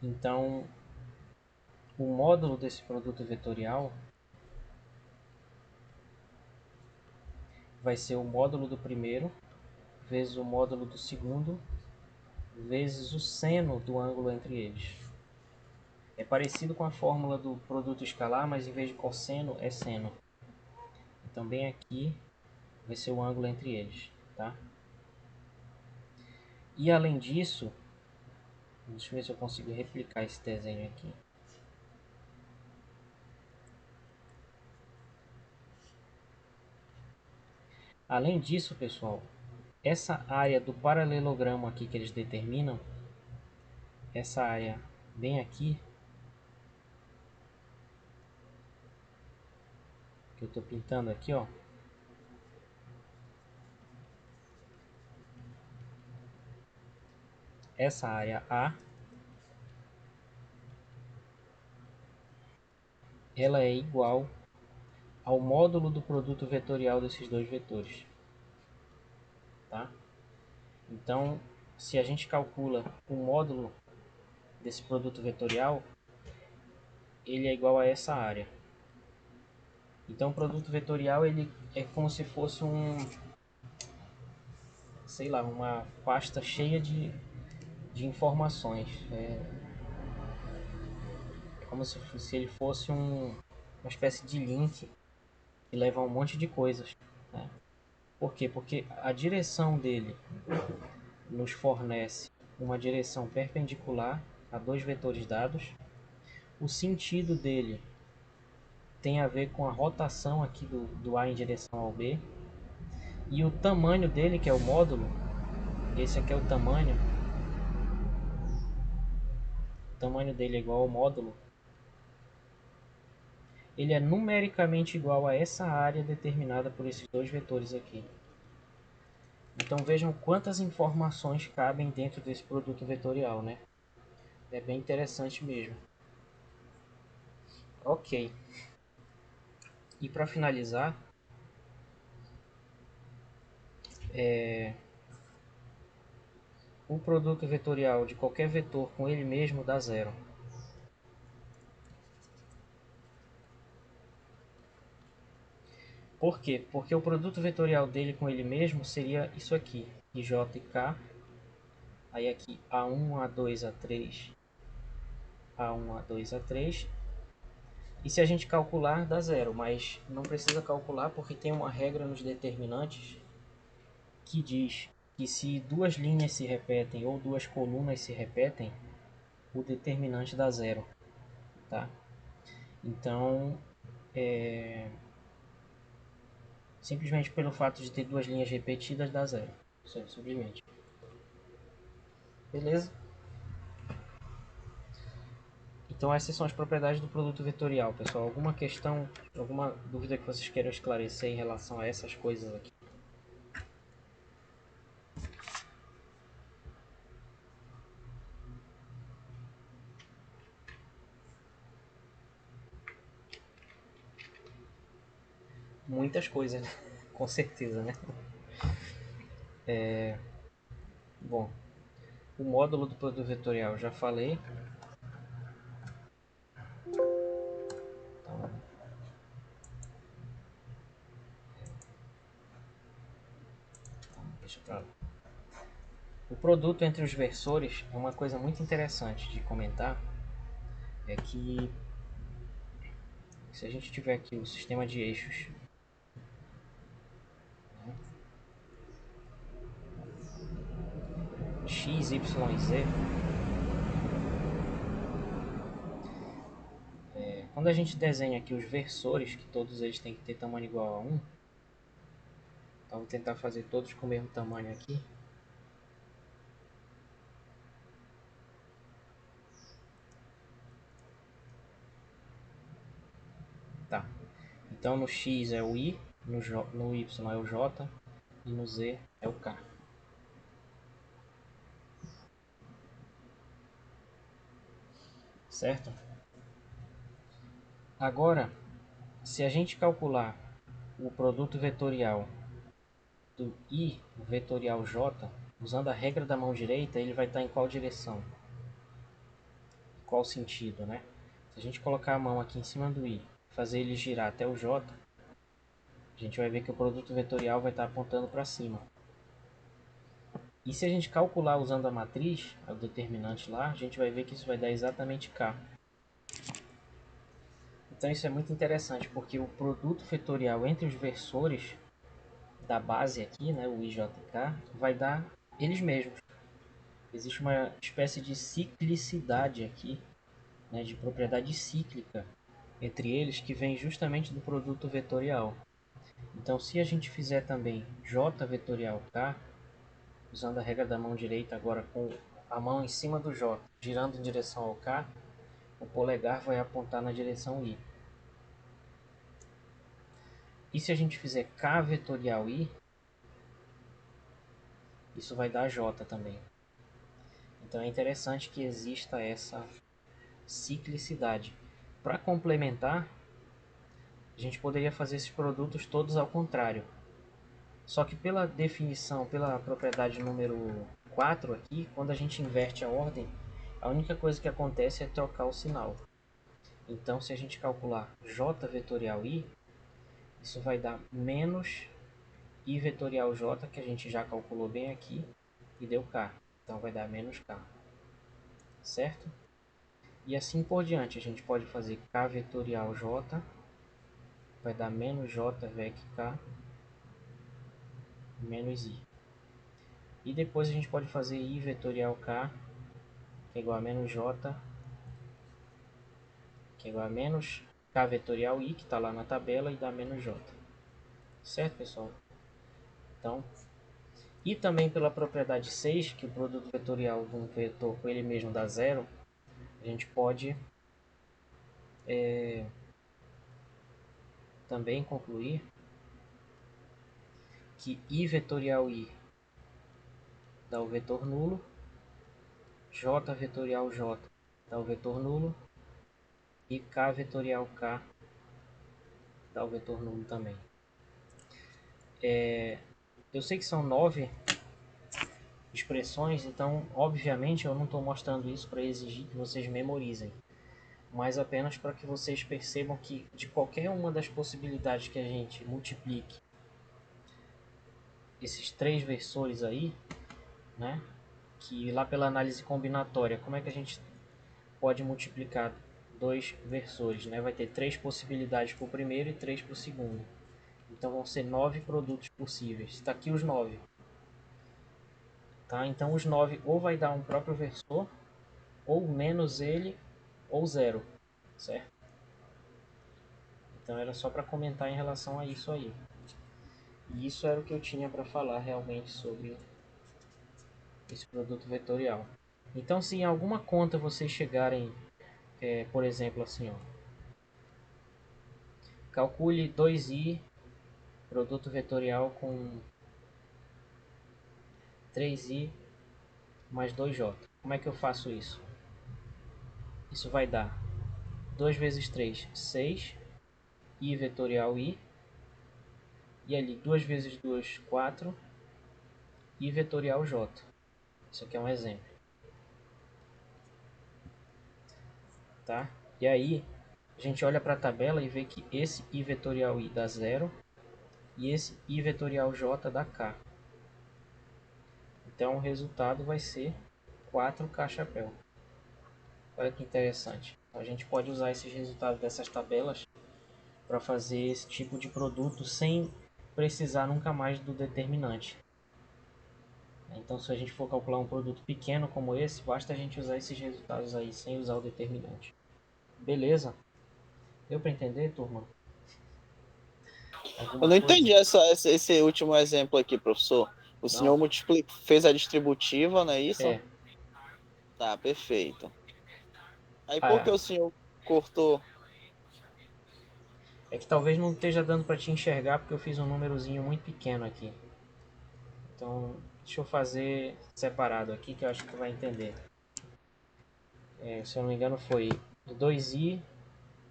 Então, o módulo desse produto vetorial vai ser o módulo do primeiro vezes o módulo do segundo vezes o seno do ângulo entre eles. É parecido com a fórmula do produto escalar, mas em vez de cosseno é seno. Então bem aqui vai ser o ângulo entre eles, tá? E além disso, deixa eu ver se eu consigo replicar esse desenho aqui. Além disso, pessoal, essa área do paralelogramo aqui que eles determinam, essa área bem aqui, que eu estou pintando aqui, ó, essa área A, ela é igual ao módulo do produto vetorial desses dois vetores, tá? Então, se a gente calcula o módulo desse produto vetorial, ele é igual a essa área. Então, o produto vetorial ele é como se fosse sei lá, uma pasta cheia de informações. É como se ele fosse uma espécie de link que leva a um monte de coisas, né? Por quê? Porque a direção dele nos fornece uma direção perpendicular a dois vetores dados. O sentido dele tem a ver com a rotação aqui do A em direção ao B. E o tamanho dele, que é o módulo, esse aqui é o tamanho. O tamanho dele é igual ao módulo. Ele é numericamente igual a essa área determinada por esses dois vetores aqui. Então vejam quantas informações cabem dentro desse produto vetorial, né? É bem interessante mesmo. Ok. E para finalizar, o produto vetorial de qualquer vetor com ele mesmo dá zero. Por quê? Porque o produto vetorial dele com ele mesmo seria isso aqui, IJ e K. Aí aqui A1, A2, A3, A1, A2, A3. E se a gente calcular, dá zero, mas não precisa calcular porque tem uma regra nos determinantes que diz que se duas linhas se repetem ou duas colunas se repetem, o determinante dá zero, tá? Então, simplesmente pelo fato de ter duas linhas repetidas dá zero, simplesmente. Beleza? Então essas são as propriedades do produto vetorial, pessoal. Alguma questão, alguma dúvida que vocês queiram esclarecer em relação a essas coisas aqui? Muitas coisas, né? Com certeza, né? Bom, o módulo do produto vetorial já falei. Então, deixa pra lá. O produto entre os versores é uma coisa muito interessante de comentar. É que se a gente tiver aqui o sistema de eixos, né, x, y e z, quando a gente desenha aqui os versores, que todos eles têm que ter tamanho igual a 1, então vou tentar fazer todos com o mesmo tamanho aqui. Tá. Então no x é o i, no y é o j e no z é o k. Certo? Agora, se a gente calcular o produto vetorial do I vetorial J, usando a regra da mão direita, ele vai estar em qual direção? Qual sentido, né? Se a gente colocar a mão aqui em cima do I, fazer ele girar até o J, a gente vai ver que o produto vetorial vai estar apontando para cima. E se a gente calcular usando a matriz, o determinante lá, a gente vai ver que isso vai dar exatamente K. Então isso é muito interessante, porque o produto vetorial entre os versores da base aqui, né, o IJK, vai dar eles mesmos. Existe uma espécie de ciclicidade aqui, né, de propriedade cíclica entre eles, que vem justamente do produto vetorial. Então, se a gente fizer também J vetorial K, usando a regra da mão direita agora com a mão em cima do J, girando em direção ao K, o polegar vai apontar na direção I. E se a gente fizer K vetorial I, isso vai dar J também. Então é interessante que exista essa ciclicidade. Para complementar, a gente poderia fazer esses produtos todos ao contrário. Só que pela definição, pela propriedade número 4 aqui, quando a gente inverte a ordem, a única coisa que acontece é trocar o sinal. Então, se a gente calcular J vetorial I, isso vai dar menos I vetorial J, que a gente já calculou bem aqui, e deu K. Então, vai dar menos K. Certo? E assim por diante, a gente pode fazer K vetorial J, vai dar menos J vec K, menos I. E depois a gente pode fazer I vetorial K, que é igual a menos J, que é igual a menos K vetorial I, que está lá na tabela, e dá menos J. Certo, pessoal? Então, e também pela propriedade 6, que o produto vetorial de um vetor com ele mesmo dá zero, a gente pode também concluir que I vetorial I dá o vetor nulo, J vetorial J dá o vetor nulo, e K vetorial K dá o vetor nulo também. Eu sei que são 9 expressões, então obviamente eu não estou mostrando isso para exigir que vocês memorizem, mas apenas para que vocês percebam que de qualquer uma das possibilidades que a gente multiplique esses 3 versores aí, né, que lá pela análise combinatória, como é que a gente pode multiplicar 2 versores, né? Vai ter 3 possibilidades para o primeiro e 3 para o segundo. Então vão ser 9 produtos possíveis. Está aqui os 9. Tá? Então os 9 ou vai dar um próprio versor, ou menos ele, ou zero. Certo? Então era só para comentar em relação a isso aí. E isso era o que eu tinha para falar realmente sobre esse produto vetorial. Então se em alguma conta vocês chegarem, por exemplo assim, ó, calcule 2i produto vetorial com 3i mais 2j. Como é que eu faço isso? Isso vai dar 2 vezes 3, 6, i vetorial i, e ali 2 vezes 2, 4, i vetorial j. Isso aqui é um exemplo. Tá? E aí, a gente olha para a tabela e vê que esse i vetorial i dá 0 e esse i vetorial j dá k. Então o resultado vai ser 4k chapéu. Olha que interessante. A gente pode usar esses resultados dessas tabelas para fazer esse tipo de produto sem precisar nunca mais do determinante. Então, se a gente for calcular um produto pequeno como esse, basta a gente usar esses resultados aí sem usar o determinante. Beleza? Deu para entender, turma? Eu Alguma não coisa? entendi esse último exemplo aqui, professor. O senhor Não? fez a distributiva, não é isso? É. Tá, perfeito. Aí por que Ah, o senhor cortou? é que talvez não esteja dando para te enxergar porque eu fiz um númerozinho muito pequeno aqui. Então, deixa eu fazer separado aqui que eu acho que tu vai entender. Se eu não me engano foi 2i,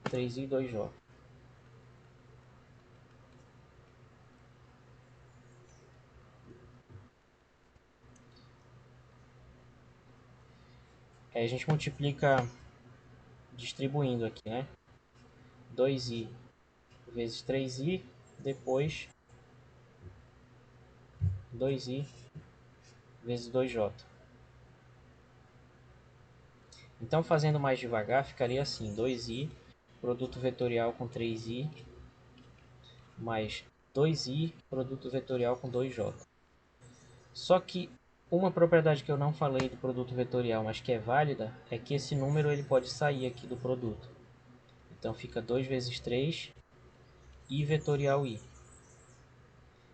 3i, 2j. Aí a gente multiplica distribuindo aqui, né? 2i vezes 3i, depois 2i vezes 2j. Então, fazendo mais devagar, ficaria assim: 2i, produto vetorial com 3i, mais 2i, produto vetorial com 2j. Só que uma propriedade que eu não falei do produto vetorial, mas que é válida, é que esse número ele pode sair aqui do produto. Então, fica 2 vezes 3, i vetorial i.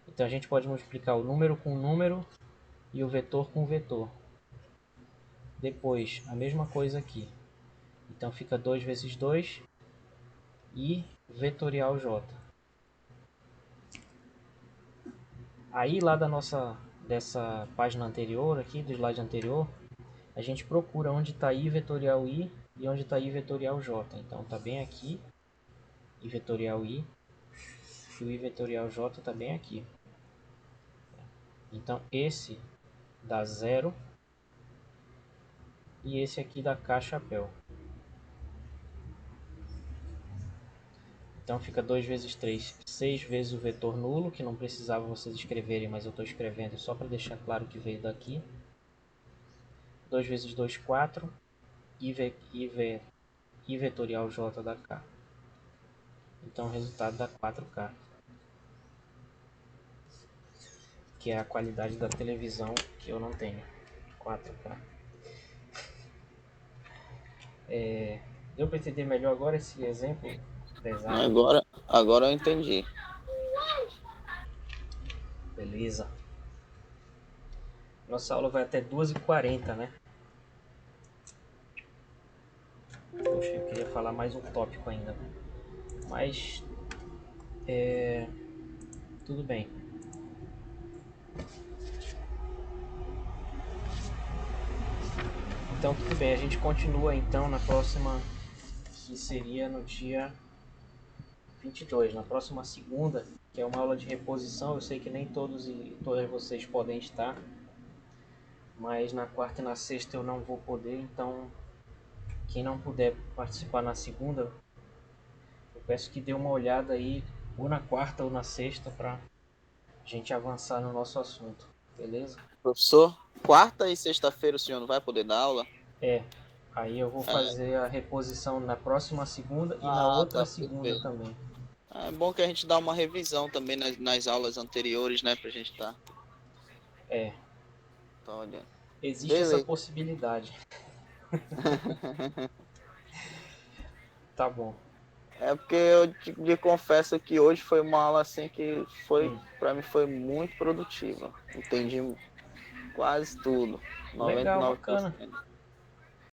Então, a gente pode multiplicar o número com o número e o vetor com o vetor. Depois, a mesma coisa aqui. Então, fica 2 vezes 2, i vetorial j. Aí, lá dessa página anterior, aqui, do slide anterior, a gente procura onde está i vetorial i e onde está i vetorial j. Então, está bem aqui, i vetorial i, e o i vetorial j está bem aqui. Então, esse dá 0 e esse aqui dá K chapéu. Então, fica 2 vezes 3, 6 vezes o vetor nulo, que não precisava vocês escreverem, mas eu estou escrevendo só para deixar claro que veio daqui. 2 vezes 2, 4, i vetorial j dá K. Então, o resultado dá 4K, que é a qualidade da televisão que eu não tenho. 4K. Deu para entender melhor agora esse exemplo pesado aqui? Agora eu entendi. Beleza. Nossa aula vai até 2h40, né? Poxa, eu queria falar mais um tópico ainda. Mas, tudo bem. Então, tudo bem. A gente continua, então, na próxima, que seria no dia 22. Na próxima segunda, que é uma aula de reposição. Eu sei que nem todos e todas vocês podem estar. Mas na quarta e na sexta eu não vou poder. Então, quem não puder participar na segunda, eu peço que dê uma olhada aí, ou na quarta ou na sexta, para a gente avançar no nosso assunto. Beleza? Professor, quarta e sexta-feira o senhor não vai poder dar aula? Aí eu vou É. fazer a reposição na próxima segunda e na outra Tá, segunda perfeito. também. É bom que a gente dá uma revisão também nas aulas anteriores, né? Pra gente estar tá olhando. Existe essa Beleza. possibilidade. Tá bom. É porque eu te confesso que hoje foi uma aula assim que para mim foi muito produtiva. Entendi quase tudo, Legal, bacana. 99%.